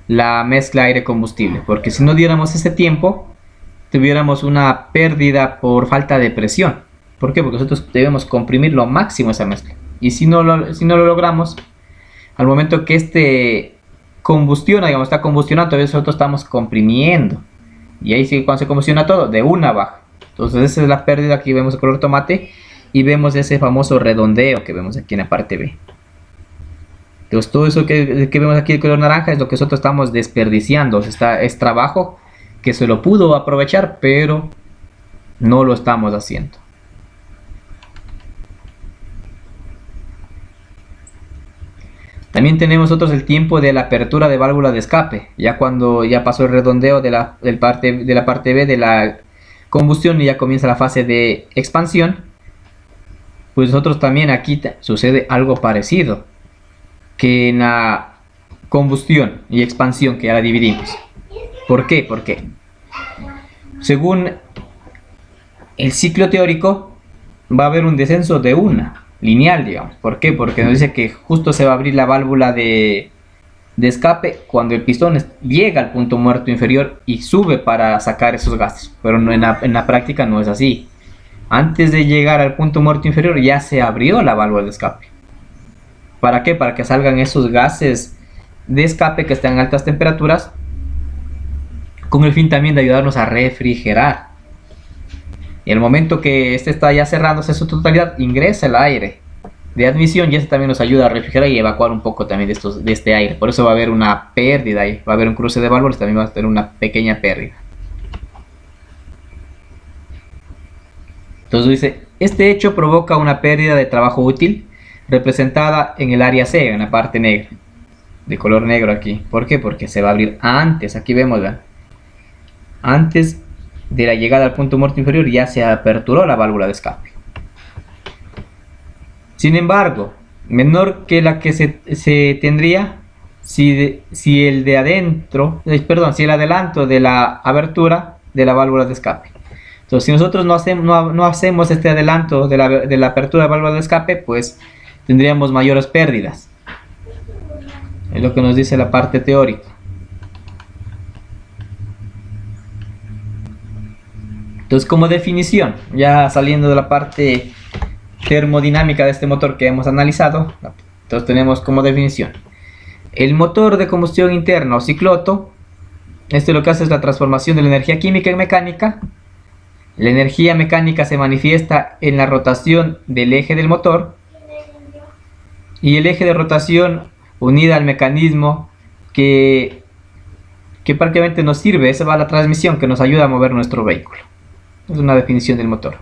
la mezcla aire-combustible, porque si no diéramos ese tiempo, tuviéramos una pérdida por falta de presión. ¿Por qué? Porque nosotros debemos comprimir lo máximo esa mezcla, y si no lo logramos, al momento que combustiona, digamos, está combustionando, todavía nosotros estamos comprimiendo, y ahí sí, cuando se combustiona todo, de una baja. Entonces esa es la pérdida. Aquí vemos el color tomate y vemos ese famoso redondeo que vemos aquí en la parte B. Entonces todo eso que vemos aquí de color naranja es lo que nosotros estamos desperdiciando. Es trabajo que se lo pudo aprovechar, pero no lo estamos haciendo. También tenemos nosotros el tiempo de la apertura de válvula de escape. Ya cuando ya pasó el redondeo de la parte B de la combustión y ya comienza la fase de expansión, pues nosotros también aquí sucede algo parecido que en la combustión y expansión, que ya la dividimos. ¿Por qué? Porque según el ciclo teórico va a haber un descenso de una lineal, digamos. ¿Por qué? Porque nos dice que justo se va a abrir la válvula de escape cuando el pistón llega al punto muerto inferior y sube para sacar esos gases, pero no, en la práctica no es así. Antes de llegar al punto muerto inferior ya se abrió la válvula de escape. ¿Para qué? Para que salgan esos gases de escape que están en altas temperaturas, con el fin también de ayudarnos a refrigerar. Y el momento que este está ya cerrándose en su totalidad, ingresa el aire de admisión y este también nos ayuda a refrigerar y evacuar un poco también de este aire. Por eso va a haber una pérdida ahí, va a haber un cruce de válvulas, también va a tener una pequeña pérdida. Entonces dice, este hecho provoca una pérdida de trabajo útil representada en el área C, en la parte negra, de color negro aquí. ¿Por qué? Porque se va a abrir antes, aquí vemos, ¿verdad? Antes de la llegada al punto muerto inferior ya se aperturó la válvula de escape. Sin embargo, menor que la que se tendría si el adelanto de la abertura de la válvula de escape. Entonces, si nosotros no hacemos este adelanto de la apertura de la válvula de escape, pues tendríamos mayores pérdidas. Es lo que nos dice la parte teórica. Entonces, como definición, ya saliendo de la parte termodinámica de este motor que hemos analizado, entonces tenemos como definición: el motor de combustión interna o cicloto, este lo que hace es la transformación de la energía química en mecánica. La energía mecánica se manifiesta en la rotación del eje del motor, y el eje de rotación unida al mecanismo que prácticamente nos sirve, esa va a la transmisión que nos ayuda a mover nuestro vehículo. Es una definición del motor.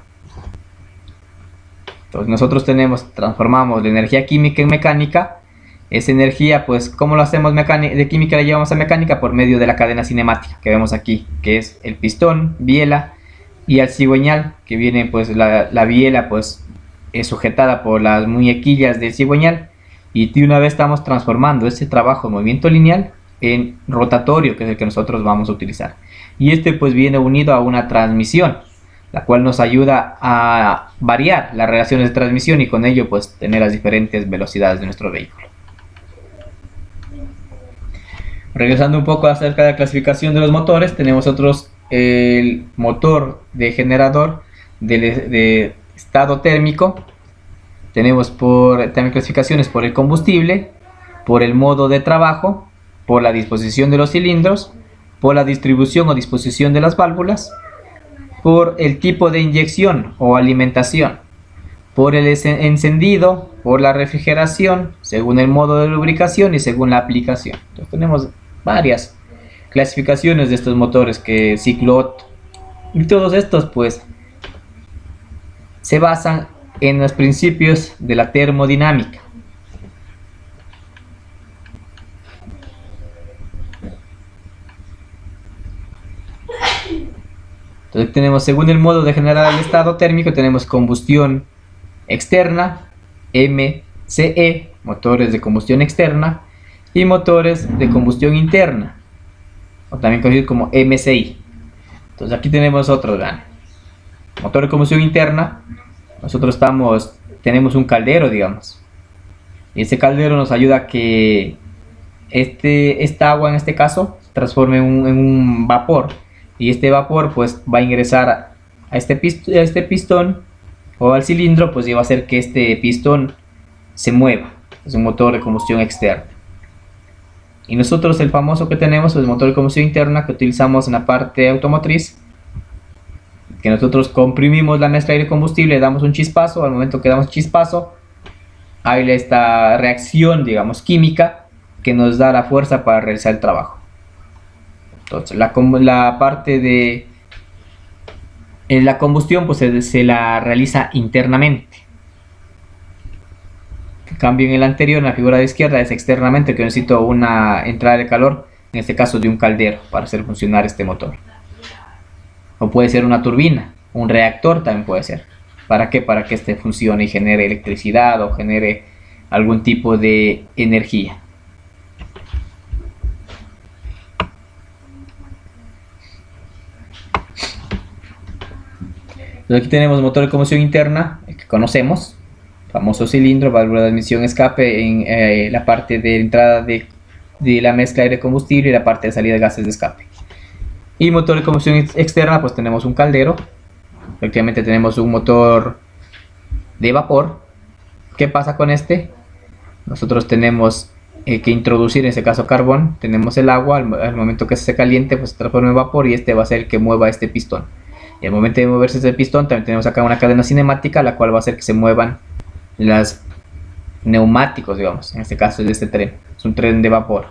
Entonces nosotros transformamos la energía química en mecánica. Esa energía, pues, ¿cómo lo hacemos de química la llevamos a mecánica? Por medio de la cadena cinemática que vemos aquí, que es el pistón, biela y el cigüeñal, que viene, pues, la biela, pues, es sujetada por las muñequillas del cigüeñal, y de una vez estamos transformando ese trabajo de movimiento lineal en rotatorio, que es el que nosotros vamos a utilizar. Y este, pues, viene unido a una transmisión, la cual nos ayuda a variar las relaciones de transmisión y con ello, pues, tener las diferentes velocidades de nuestro vehículo. Regresando un poco acerca de la clasificación de los motores, tenemos el motor de generador de estado térmico. Tenemos también clasificaciones por el combustible, por el modo de trabajo, por la disposición de los cilindros, por la distribución o disposición de las válvulas, por el tipo de inyección o alimentación, por el encendido, por la refrigeración, según el modo de lubricación y según la aplicación. Entonces tenemos varias clasificaciones de estos motores que ciclot, y todos estos, pues, se basan en los principios de la termodinámica. Entonces tenemos, según el modo de generar el estado térmico, tenemos combustión externa, MCE, motores de combustión externa, y motores de combustión interna, o también conocido como MCI. Entonces aquí tenemos otro motor de combustión interna. Nosotros tenemos un caldero, digamos, y ese caldero nos ayuda a que esta agua, en este caso, se transforme en un vapor, y este vapor, pues, va a ingresar a este pistón o al cilindro, pues, y va a hacer que este pistón se mueva. Es un motor de combustión externa. Y nosotros, el famoso que tenemos es el motor de combustión interna, que utilizamos en la parte automotriz, que nosotros comprimimos la mezcla aire-combustible, damos un chispazo. Al momento que damos chispazo, hay esta reacción, digamos, química, que nos da la fuerza para realizar el trabajo. Entonces la parte de la combustión, pues, se la realiza internamente. En cambio, en el anterior, en la figura de izquierda, es externamente, que necesito una entrada de calor, en este caso de un caldero, para hacer funcionar este motor. O puede ser una turbina, un reactor también puede ser. ¿Para qué? Para que este funcione y genere electricidad o genere algún tipo de energía. Entonces aquí tenemos motor de combustión interna, el que conocemos, famoso cilindro, válvula de admisión, escape en la parte de entrada de la mezcla aire-combustible y la parte de salida de gases de escape. Y motor de combustión externa, pues tenemos un caldero. Efectivamente tenemos un motor de vapor. ¿Qué pasa con este? Nosotros tenemos que introducir, en este caso, carbón. Tenemos el agua, al momento que se caliente, pues se transforma en vapor, y este va a ser el que mueva este pistón. Y al momento de moverse este pistón, también tenemos acá una cadena cinemática, la cual va a hacer que se muevan los neumáticos, digamos. En este caso es de este tren, es un tren de vapor.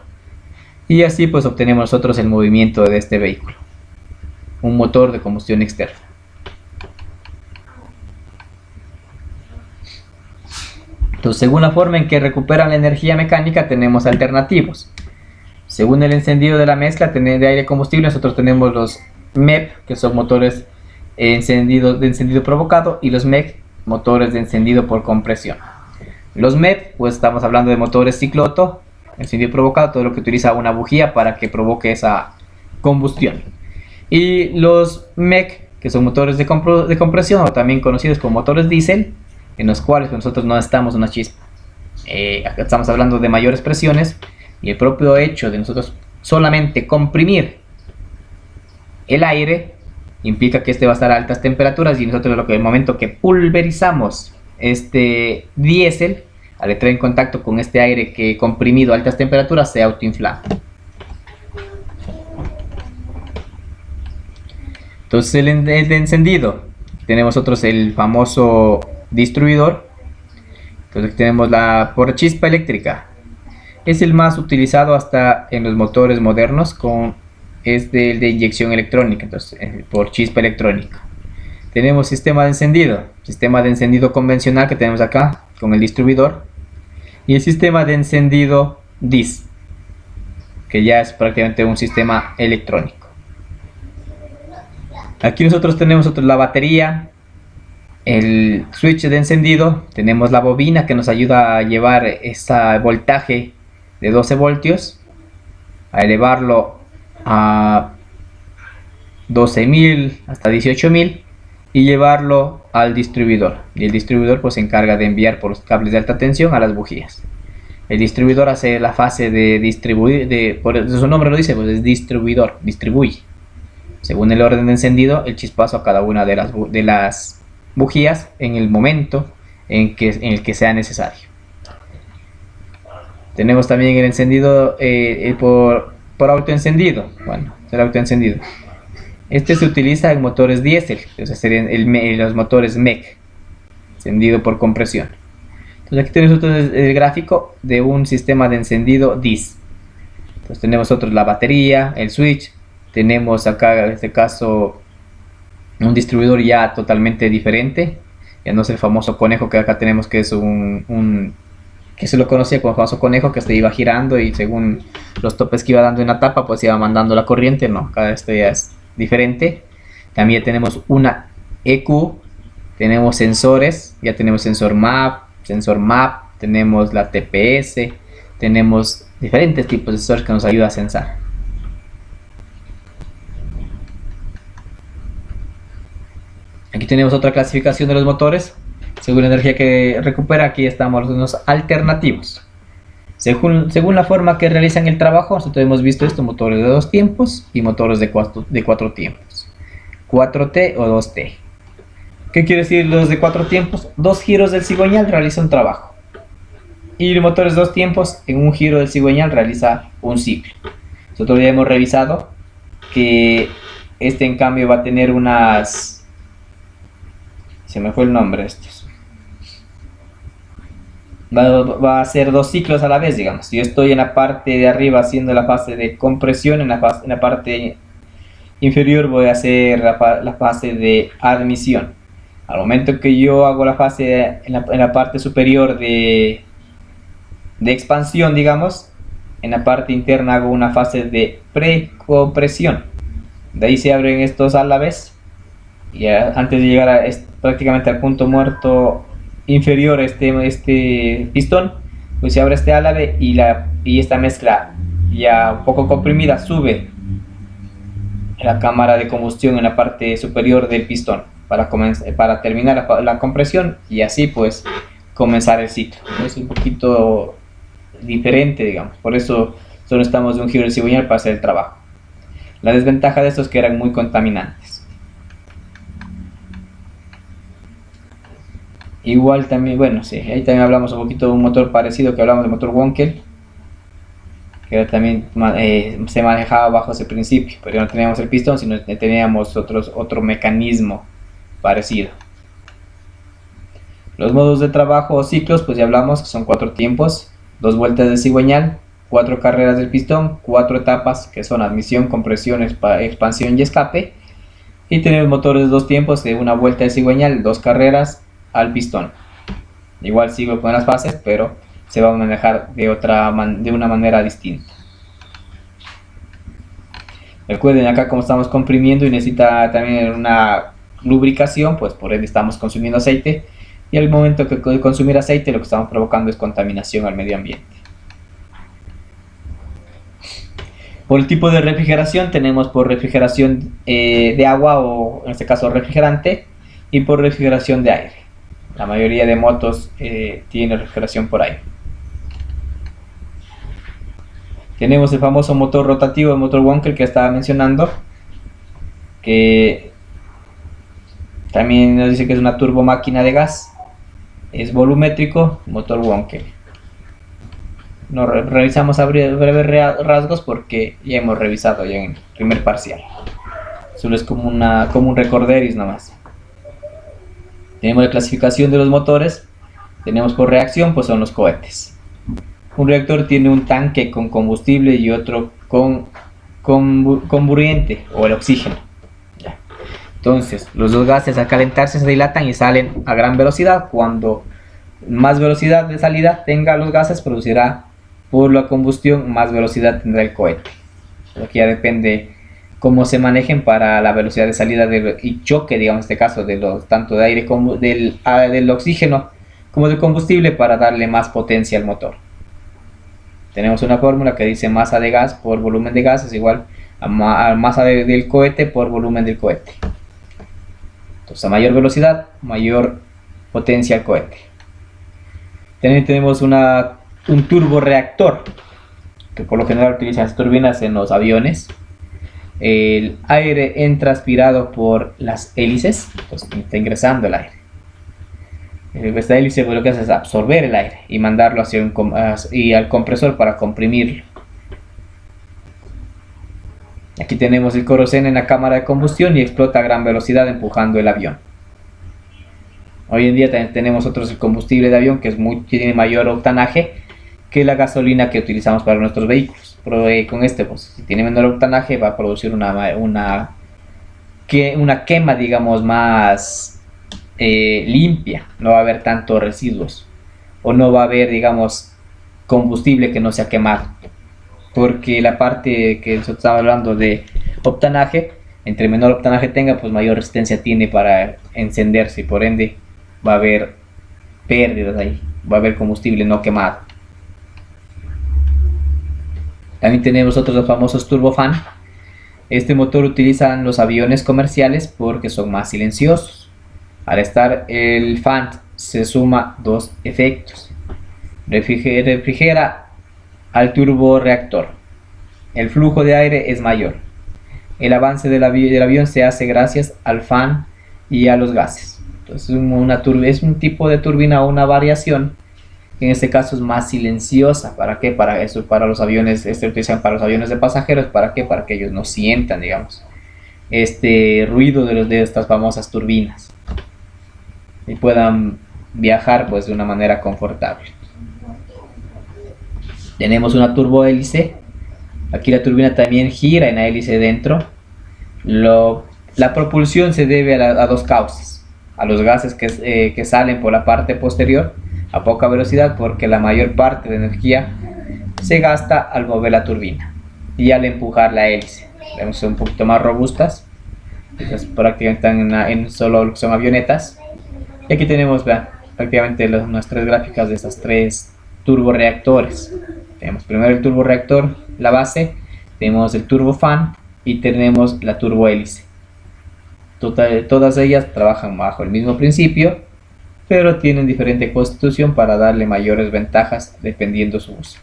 Y así, pues, obtenemos nosotros el movimiento de este vehículo, un motor de combustión externa. Entonces, según la forma en que recuperan la energía mecánica, tenemos alternativos. Según el encendido de la mezcla de aire combustible, nosotros tenemos los MEP, que son motores de encendido provocado, y los MEC, motores de encendido por compresión. Los MEP, pues estamos hablando de motores cicloto, encendido provocado, todo lo que utiliza una bujía para que provoque esa combustión. Y los MEC, que son motores de compresión, o también conocidos como motores diésel, en los cuales nosotros no necesitamos una chispa. Acá estamos hablando de mayores presiones, y el propio hecho de nosotros solamente comprimir el aire implica que este va a estar a altas temperaturas, y nosotros en el momento que pulverizamos este diésel, al entrar en contacto con este aire que comprimido a altas temperaturas, se autoinflama. Entonces el encendido, tenemos nosotros el famoso distribuidor. Entonces tenemos por chispa eléctrica, es el más utilizado hasta en los motores modernos, es el de inyección electrónica, entonces por chispa electrónica. Tenemos sistema de encendido convencional que tenemos acá con el distribuidor, y el sistema de encendido DIS, que ya es prácticamente un sistema electrónico. Aquí nosotros tenemos la batería, el switch de encendido, tenemos la bobina que nos ayuda a llevar ese voltaje de 12 voltios, a elevarlo a 12.000 hasta 18.000 y llevarlo al distribuidor, y el distribuidor pues se encarga de enviar por los cables de alta tensión a las bujías. El distribuidor hace la fase de distribuir, por su nombre lo dice, pues es distribuidor, distribuye según el orden de encendido el chispazo a cada una de las bujías en el momento en el que sea necesario. Tenemos también el encendido por autoencendido. Bueno, el autoencendido. Este se utiliza en motores diésel, entonces serían los motores MEC, encendido por compresión. Entonces aquí tenemos el gráfico de un sistema de encendido DIS. Entonces tenemos la batería, el switch, tenemos acá en este caso un distribuidor ya totalmente diferente, ya no es el famoso conejo que acá tenemos, que es que se lo conocía como famoso conejo, que se iba girando y según los topes que iba dando en la tapa pues iba mandando la corriente. No, acá esto ya es diferente. También tenemos una EQ, tenemos sensores, ya tenemos sensor MAP, tenemos la TPS, tenemos diferentes tipos de sensores que nos ayudan a sensar. Aquí tenemos otra clasificación de los motores según la energía que recupera. Aquí estamos los alternativos. Según la forma que realizan el trabajo, nosotros hemos visto estos motores de 2 tiempos y motores de 4 tiempos. 4T o 2T. ¿Qué quiere decir los de 4 tiempos? 2 giros del cigüeñal realiza un trabajo. Y los motores de 2 tiempos, en un giro del cigüeñal realiza un ciclo. Nosotros ya hemos revisado que este en cambio va a tener unas... Se me fue el nombre estos. Va a hacer 2 ciclos a la vez, digamos. Si yo estoy en la parte de arriba haciendo la fase de compresión, en la parte inferior voy a hacer la fase de admisión. Al momento que yo hago la fase en la parte superior de expansión, digamos, en la parte interna hago una fase de precompresión. De ahí se abren estos a la vez. Y antes de llegar prácticamente al punto muerto inferior este pistón, pues se abre este álave y esta mezcla ya un poco comprimida sube en la cámara de combustión en la parte superior del pistón para terminar la compresión y así pues comenzar el ciclo. Es un poquito diferente, digamos, por eso solo estamos de un giro del cigüeñal para hacer el trabajo. La desventaja de estos es que eran muy contaminantes. Igual también, bueno, sí, ahí también hablamos un poquito de un motor parecido que hablamos del motor Wankel, que también se manejaba bajo ese principio, pero no teníamos el pistón, sino que teníamos otro mecanismo parecido. Los modos de trabajo o ciclos, pues ya hablamos que son 4 tiempos, 2 vueltas de cigüeñal, 4 carreras del pistón, 4 etapas que son admisión, compresión, expansión y escape, y tenemos motores de 2 tiempos de 1 vuelta de cigüeñal, 2 carreras al pistón. Igual sigo con las fases, pero se va a manejar de una manera distinta. Recuerden acá como estamos comprimiendo y necesita también una lubricación, pues por ende estamos consumiendo aceite, y al momento que consumir aceite lo que estamos provocando es contaminación al medio ambiente. Por el tipo de refrigeración tenemos por refrigeración de agua o en este caso refrigerante y por refrigeración de aire. La mayoría de motos tiene refrigeración por aire. Tenemos el famoso motor rotativo, el motor Wankel que estaba mencionando, que también nos dice que es una turbomáquina de gas, es volumétrico, motor Wankel. Nos revisamos a breves rasgos porque ya hemos revisado ya en el primer parcial. Solo es como un recorderis nomás. Tenemos la clasificación de los motores. Tenemos por reacción, pues son los cohetes. Un reactor tiene un tanque con combustible y otro con comburente o el oxígeno. Ya. Entonces, los dos gases al calentarse se dilatan y salen a gran velocidad. Cuando más velocidad de salida tenga los gases, producirá por la combustión más velocidad tendrá el cohete. Aquí ya depende cómo se manejen para la velocidad de salida y choque, digamos en este caso, tanto de aire como del oxígeno como del combustible para darle más potencia al motor. Tenemos una fórmula que dice masa de gas por volumen de gas es igual a masa del cohete por volumen del cohete. Entonces a mayor velocidad, mayor potencia al cohete. También tenemos un turborreactor, que por lo general utilizan las turbinas en los aviones. El aire entra aspirado por las hélices, pues está ingresando el aire. Esta hélice pues, lo que hace es absorber el aire y mandarlo al compresor para comprimirlo. Aquí tenemos el queroseno en la cámara de combustión y explota a gran velocidad empujando el avión. Hoy en día también tenemos el combustible de avión que tiene mayor octanaje que la gasolina que utilizamos para nuestros vehículos. Pero con pues, si tiene menor octanaje va a producir una quema, digamos, más limpia. No va a haber tantos residuos o no va a haber, digamos, combustible que no se ha quemado, porque la parte que nosotros estamos hablando de octanaje, entre menor octanaje tenga, pues mayor resistencia tiene para encenderse y por ende va a haber pérdidas ahí, va a haber combustible no quemado. También tenemos los famosos turbofan. Este motor utilizan los aviones comerciales porque son más silenciosos. Al estar el fan se suma dos efectos. Refrigera al turborreactor. El flujo de aire es mayor. El avance del avión se hace gracias al fan y a los gases. Entonces es un tipo de turbina o una variación que en este caso es más silenciosa. ¿Para qué? Para eso, para los aviones, utilizan para los aviones de pasajeros. ¿Para qué? Para que ellos no sientan, digamos, este ruido de estas famosas turbinas y puedan viajar pues de una manera confortable. Tenemos una turbohélice. Aquí la turbina también gira en la hélice dentro. La propulsión se debe a dos causas: a los gases que salen por la parte posterior a poca velocidad, porque la mayor parte de energía se gasta al mover la turbina y al empujar la hélice. Vemos un poquito más robustas. Estas prácticamente están en solo lo que son avionetas. Y aquí tenemos, vean, prácticamente unas tres gráficas de estas tres turborreactores. Tenemos primero el turborreactor, la base, tenemos el turbofan y tenemos la turbohélice. Todas ellas trabajan bajo el mismo principio, pero tienen diferente constitución para darle mayores ventajas dependiendo su uso.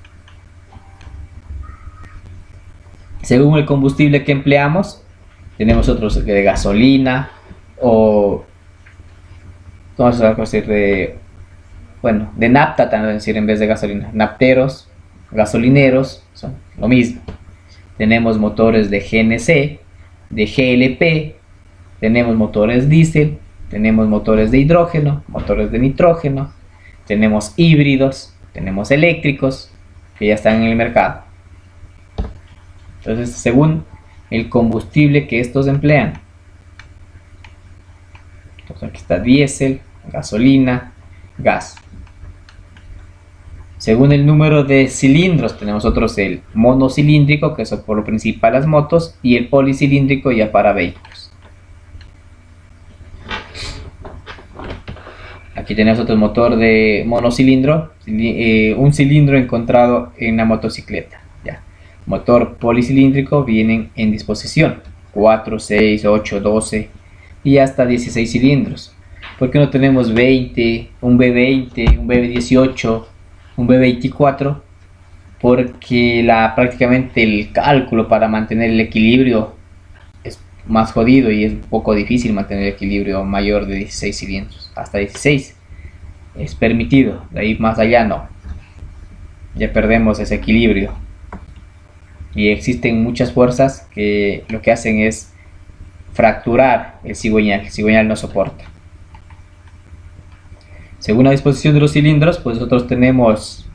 Según el combustible que empleamos, tenemos otros de gasolina o vamos a decir de nafta, también decir en vez de gasolina, nafteros, gasolineros, son lo mismo. Tenemos motores de GNC, de GLP, tenemos motores diésel, tenemos motores de hidrógeno, motores de nitrógeno, tenemos híbridos, tenemos eléctricos que ya están en el mercado. Entonces, según el combustible que estos emplean, entonces aquí está diésel, gasolina, gas. Según el número de cilindros, tenemos el monocilíndrico, que es por lo principal las motos, y el policilíndrico ya para vehículos. Aquí tenemos otro motor de monocilindro, un cilindro encontrado en la motocicleta. Ya. motor policilíndrico vienen en disposición 4, 6, 8, 12 y hasta 16 cilindros. ¿Por qué no tenemos 20, un B20, un B18, un B24? Porque prácticamente el cálculo para mantener el equilibrio es más jodido y es un poco difícil mantener el equilibrio mayor de 16 cilindros. Hasta 16 es permitido, de ahí más allá no. Ya perdemos ese equilibrio. Y existen muchas fuerzas que lo que hacen es fracturar el cigüeñal no soporta. Según la disposición de los cilindros, pues nosotros tenemos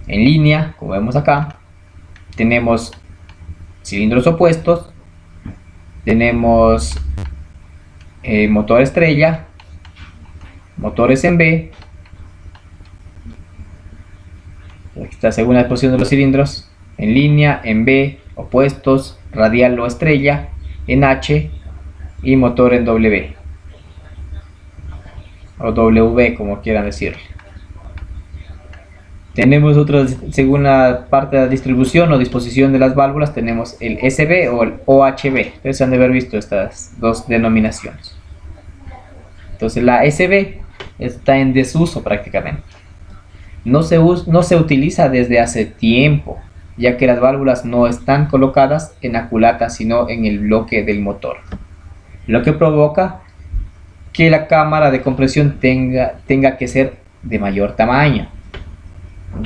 en línea, como vemos acá, tenemos cilindros opuestos, tenemos motor estrella, motores en B. Aquí está según la disposición de los cilindros, en línea, en B, opuestos, radial o estrella, en H y motor en W o W, como quieran decirlo. Tenemos otros, según la parte de la distribución o disposición de las válvulas, tenemos el SB o el OHB. Ustedes han de haber visto estas dos denominaciones. Entonces la SB está en desuso prácticamente. No se utiliza desde hace tiempo, ya que las válvulas no están colocadas en la culata, sino en el bloque del motor, lo que provoca que la cámara de compresión tenga que ser de mayor tamaño,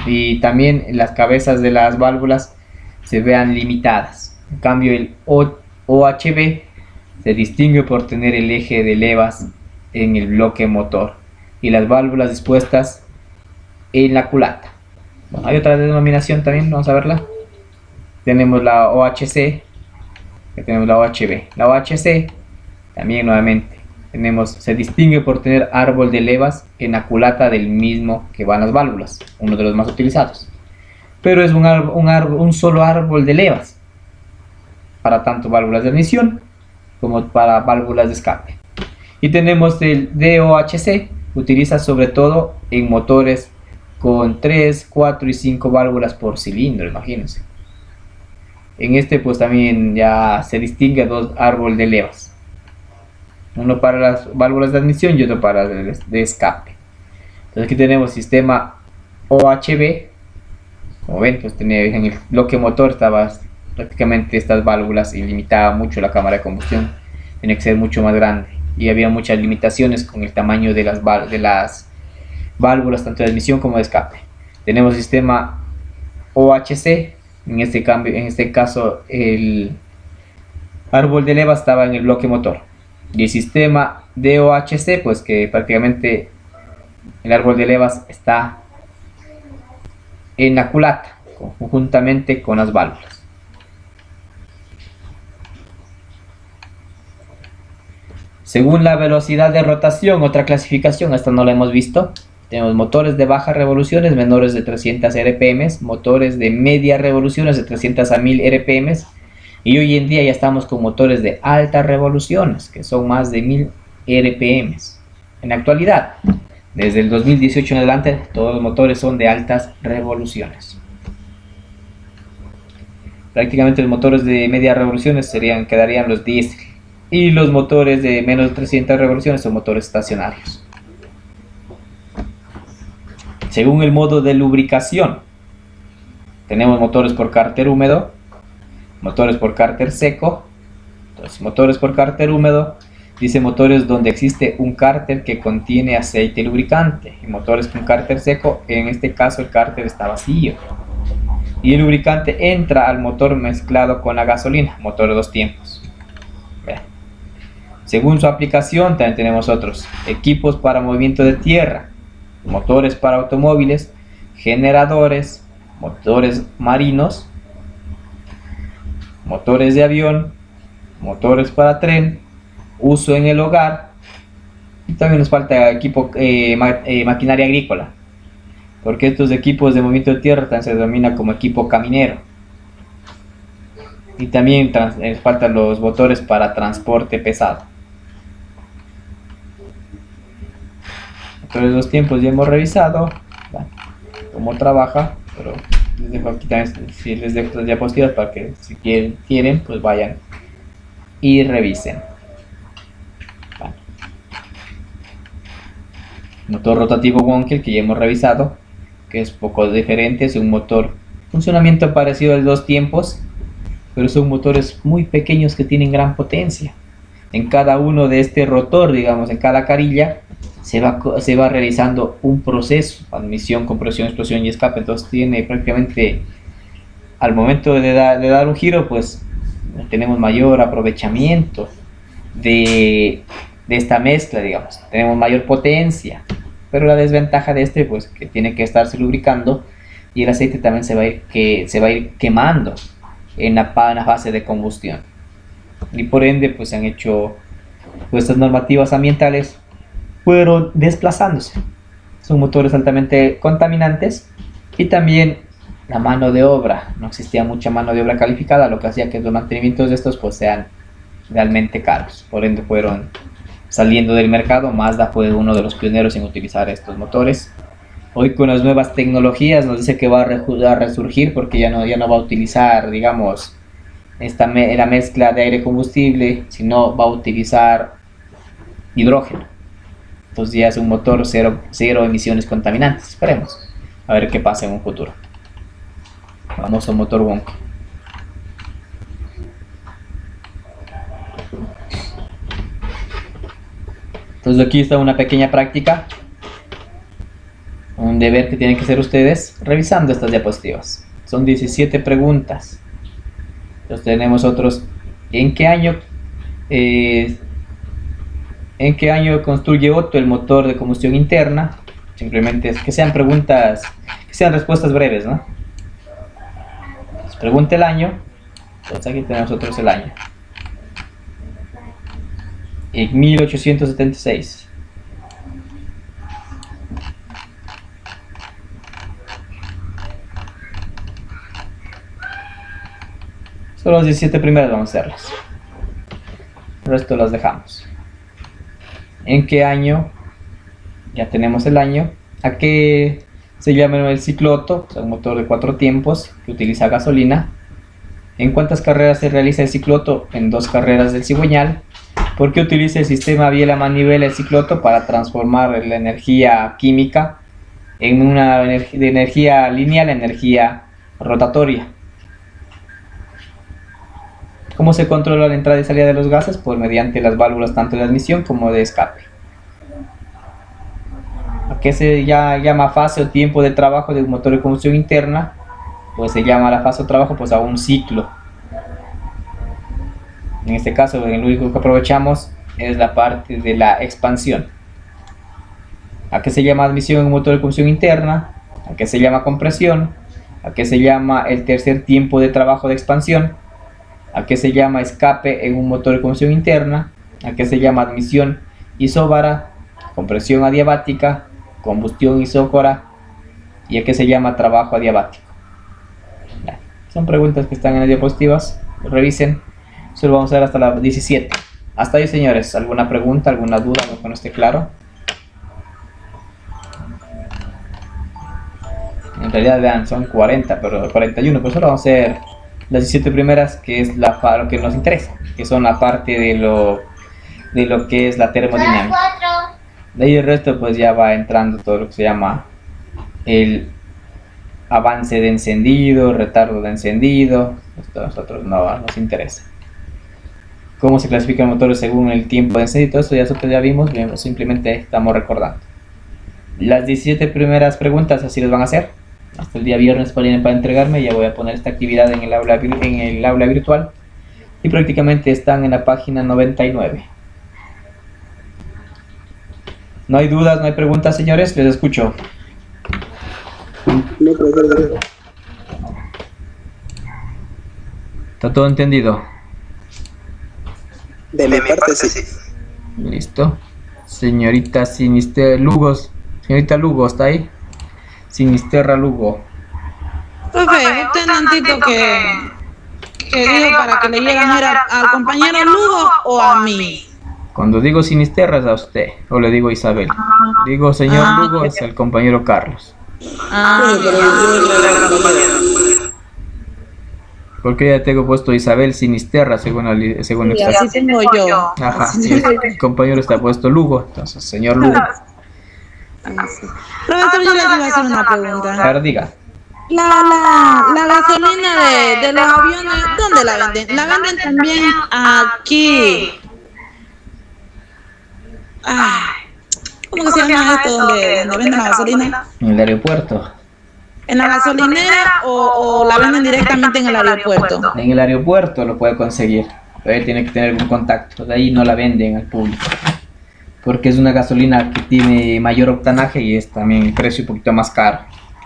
y también las cabezas de las válvulas se vean limitadas. En cambio, el OHB se distingue por tener el eje de levas en el bloque motor y las válvulas dispuestas en la culata. Bueno, hay otra denominación también, vamos a verla. Tenemos la OHC, tenemos la OHB. La OHC también nuevamente se distingue por tener árbol de levas en la culata del mismo que van las válvulas, uno de los más utilizados, pero es un solo árbol de levas para tanto válvulas de admisión como para válvulas de escape. Y tenemos el DOHC, utiliza sobre todo en motores con 3, 4 y 5 válvulas por cilindro, imagínense. En este pues también ya se distingue dos árboles de levas, uno para las válvulas de admisión y otro para el de escape. Entonces aquí tenemos sistema OHB. Como ven, pues en el bloque motor estaban prácticamente estas válvulas y limitaba mucho la cámara de combustión, tenía que ser mucho más grande y había muchas limitaciones con el tamaño de las válvulas tanto de admisión como de escape. Tenemos sistema OHC. En este caso el árbol de leva estaba en el bloque motor, y el sistema DOHC, pues que prácticamente el árbol de levas está en la culata conjuntamente con las válvulas. Según la velocidad de rotación, otra clasificación, esta no la hemos visto. Tenemos motores de bajas revoluciones menores de 300 RPM, motores de medias revoluciones de 300 a 1000 RPM, y hoy en día ya estamos con motores de altas revoluciones, que son más de 1000 RPM. En la actualidad, desde el 2018 en adelante, todos los motores son de altas revoluciones. Prácticamente los motores de medias revoluciones quedarían los diésel, y los motores de menos de 300 revoluciones son motores estacionarios. Según el modo de lubricación, tenemos motores por cárter húmedo, motores por cárter seco. Entonces, motores por cárter húmedo dice motores donde existe un cárter que contiene aceite lubricante, y motores con cárter seco, en este caso el cárter está vacío y el lubricante entra al motor mezclado con la gasolina, motor de 2 tiempos. Bien. Según su aplicación también tenemos otros: equipos para movimiento de tierra, motores para automóviles, generadores, motores marinos, motores de avión, motores para tren, uso en el hogar, y también nos falta maquinaria agrícola, porque estos equipos de movimiento de tierra también se denomina como equipo caminero, y también faltan los motores para transporte pesado. Motores de 2 tiempos ya hemos revisado cómo trabaja, pero Les dejo aquí también, si les dejo las diapositivas para que si quieren pues vayan y revisen. Vale. Motor rotativo Wankel, que ya hemos revisado, que es poco diferente, es un motor funcionamiento parecido al 2 tiempos, pero son motores muy pequeños que tienen gran potencia. En cada uno de este rotor, digamos, en cada carilla, se va realizando un proceso: admisión, compresión, explosión y escape. Entonces tiene prácticamente, al momento de dar un giro, pues tenemos mayor aprovechamiento de esta mezcla, digamos, tenemos mayor potencia. Pero la desventaja de este, pues, que tiene que estarse lubricando, y el aceite también se va a ir quemando en la fase de combustión, y por ende pues se han hecho, pues, estas normativas ambientales fueron desplazándose. Son motores altamente contaminantes, y también la mano de obra, no existía mucha mano de obra calificada, lo que hacía que los mantenimientos de estos pues sean realmente caros. Por ende fueron saliendo del mercado. Mazda fue uno de los pioneros en utilizar estos motores. Hoy con las nuevas tecnologías nos dice que va a resurgir, porque ya no va a utilizar, digamos, la mezcla de aire combustible, sino va a utilizar hidrógeno. Entonces ya es un motor cero emisiones contaminantes. Esperemos a ver qué pasa en un futuro. Vamos a un motor Wankel. Entonces aquí está una pequeña práctica, un deber que tienen que hacer ustedes revisando estas diapositivas. Son 17 preguntas. Entonces tenemos otros. ¿En qué año construye Otto el motor de combustión interna? Simplemente es que sean preguntas, que sean respuestas breves, ¿no? Entonces, pregunta el año. Entonces aquí tenemos nosotros el año. En 1876. Solo las 17 primeras vamos a hacerlas. El resto las dejamos. ¿En qué año? Ya tenemos el año. ¿A qué se llama el ciclo Otto? O sea, un motor de 4 tiempos que utiliza gasolina. ¿En cuántas carreras se realiza el ciclo Otto? En 2 carreras del cigüeñal. ¿Por qué utiliza el sistema biela-manivela el ciclo Otto? Para transformar la energía química en una energía lineal a energía rotatoria. ¿Cómo se controla la entrada y salida de los gases? Pues mediante las válvulas tanto de admisión como de escape. ¿A qué se llama fase o tiempo de trabajo de un motor de combustión interna? Pues se llama la fase o trabajo pues a un ciclo. En este caso, el único que aprovechamos es la parte de la expansión. ¿A qué se llama admisión en un motor de combustión interna? ¿A qué se llama compresión? ¿A qué se llama el tercer tiempo de trabajo de expansión? ¿A qué se llama escape en un motor de combustión interna? ¿A qué se llama admisión isóbara? Compresión adiabática, combustión isócora. ¿Y a qué se llama trabajo adiabático? Son preguntas que están en las diapositivas. Revisen. Solo vamos a ver hasta la 17. Hasta ahí, señores. ¿Alguna pregunta, alguna duda, algo que no esté claro? En realidad, vean, son 40, pero 41. Pero solo vamos a hacer las 17 primeras, que es lo que nos interesa, que son la parte de lo que es la termodinámica. De ahí el resto pues ya va entrando todo lo que se llama el avance de encendido, retardo de encendido. Esto a nosotros no nos interesa. Cómo se clasifican motores según el tiempo de encendido, todo esto nosotros ya vimos, simplemente estamos recordando. Las 17 primeras preguntas así las van a hacer. Hasta el día viernes para entregarme. Ya voy a poner esta actividad en el aula virtual. Y prácticamente están en la página 99. ¿No hay dudas, no hay preguntas, señores? Les escucho. No, profesor. ¿Está todo entendido? De mi parte sí. Listo. Señorita Lugos. Señorita Lugo, ¿está ahí? Sinisterra Lugo. Profe, usted Nantito que dijo para que le lleguen al compañero Lugo o a mí. Cuando digo Sinisterra es a usted, o le digo a Isabel. Digo señor Lugo es el compañero Carlos. Pero yo le hago compañero. Porque ya tengo puesto Isabel Sinisterra según Y esta. así tengo yo. Ajá, Así y tengo yo. el compañero está puesto Lugo, entonces, señor Lugo. Sí. Profesor, yo les iba a hacer una pregunta. Ahora diga. La gasolina de los aviones, ¿dónde la venden? ¿La venden también aquí? Ay, ¿cómo que se llama esto donde venden la gasolina? En el aeropuerto. ¿En la gasolinera o la venden directamente en el aeropuerto? En el aeropuerto lo puede conseguir, pero él tiene que tener un contacto. De ahí no la venden al público. Porque es una gasolina que tiene mayor octanaje y es también el precio un poquito más caro.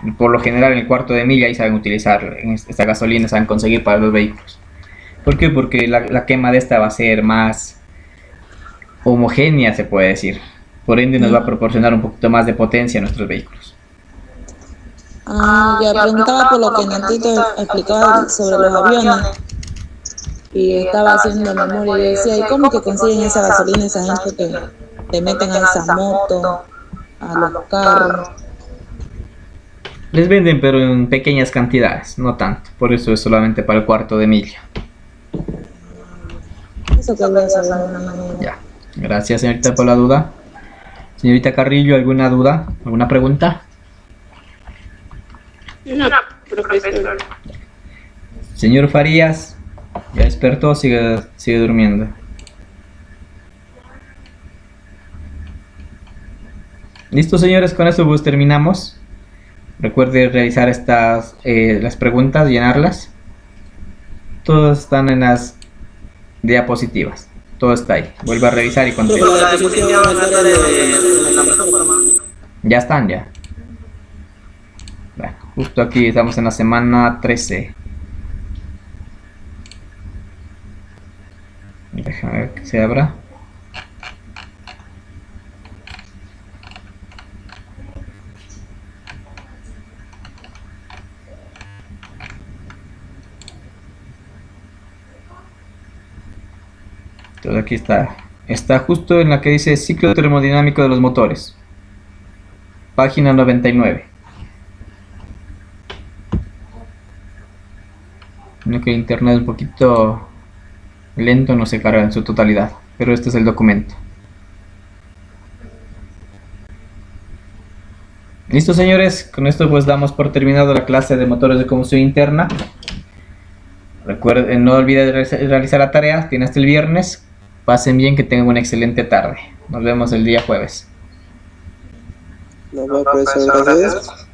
Y por lo general en el cuarto de milla ahí saben utilizar esta gasolina, saben conseguir para los vehículos. ¿Por qué? Porque la quema de esta va a ser más homogénea, se puede decir. Por ende nos va a proporcionar un poquito más de potencia a nuestros vehículos. Ya preguntaba por lo que Nantito explicaba sobre los aviones. Y estaba haciendo memoria y decía, ¿y cómo que consiguen esa gasolina esa gente que le meten a esa moto, a los carros? Les venden pero en pequeñas cantidades, no tanto. Por eso es solamente para el cuarto de milla. Eso quería saber de una manera. Ya. Gracias, señorita, por la duda. Señorita Carrillo, ¿alguna duda? ¿Alguna pregunta? No, profesor. Señor Farías, ¿ya despertó o sigue durmiendo? Listo, señores, con eso pues terminamos. Recuerde realizar las preguntas, llenarlas. Todas están en las diapositivas. Todo está ahí. Vuelva a revisar y conteste. Profe, la diapositiva va a estar en la plataforma. Ya están, ya. Bueno, justo aquí estamos en la semana 13. Déjame ver que se abra. Entonces aquí está. Está justo en la que dice ciclo termodinámico de los motores. Página 99. Creo que internet es un poquito lento, no se carga en su totalidad, pero este es el documento. Listo, señores, con esto pues damos por terminado la clase de motores de combustión interna. Recuerden, no olviden realizar la tarea, tiene hasta el viernes. Pasen bien, que tengan una excelente tarde. Nos vemos el día jueves. Nos vemos, profesor. Gracias.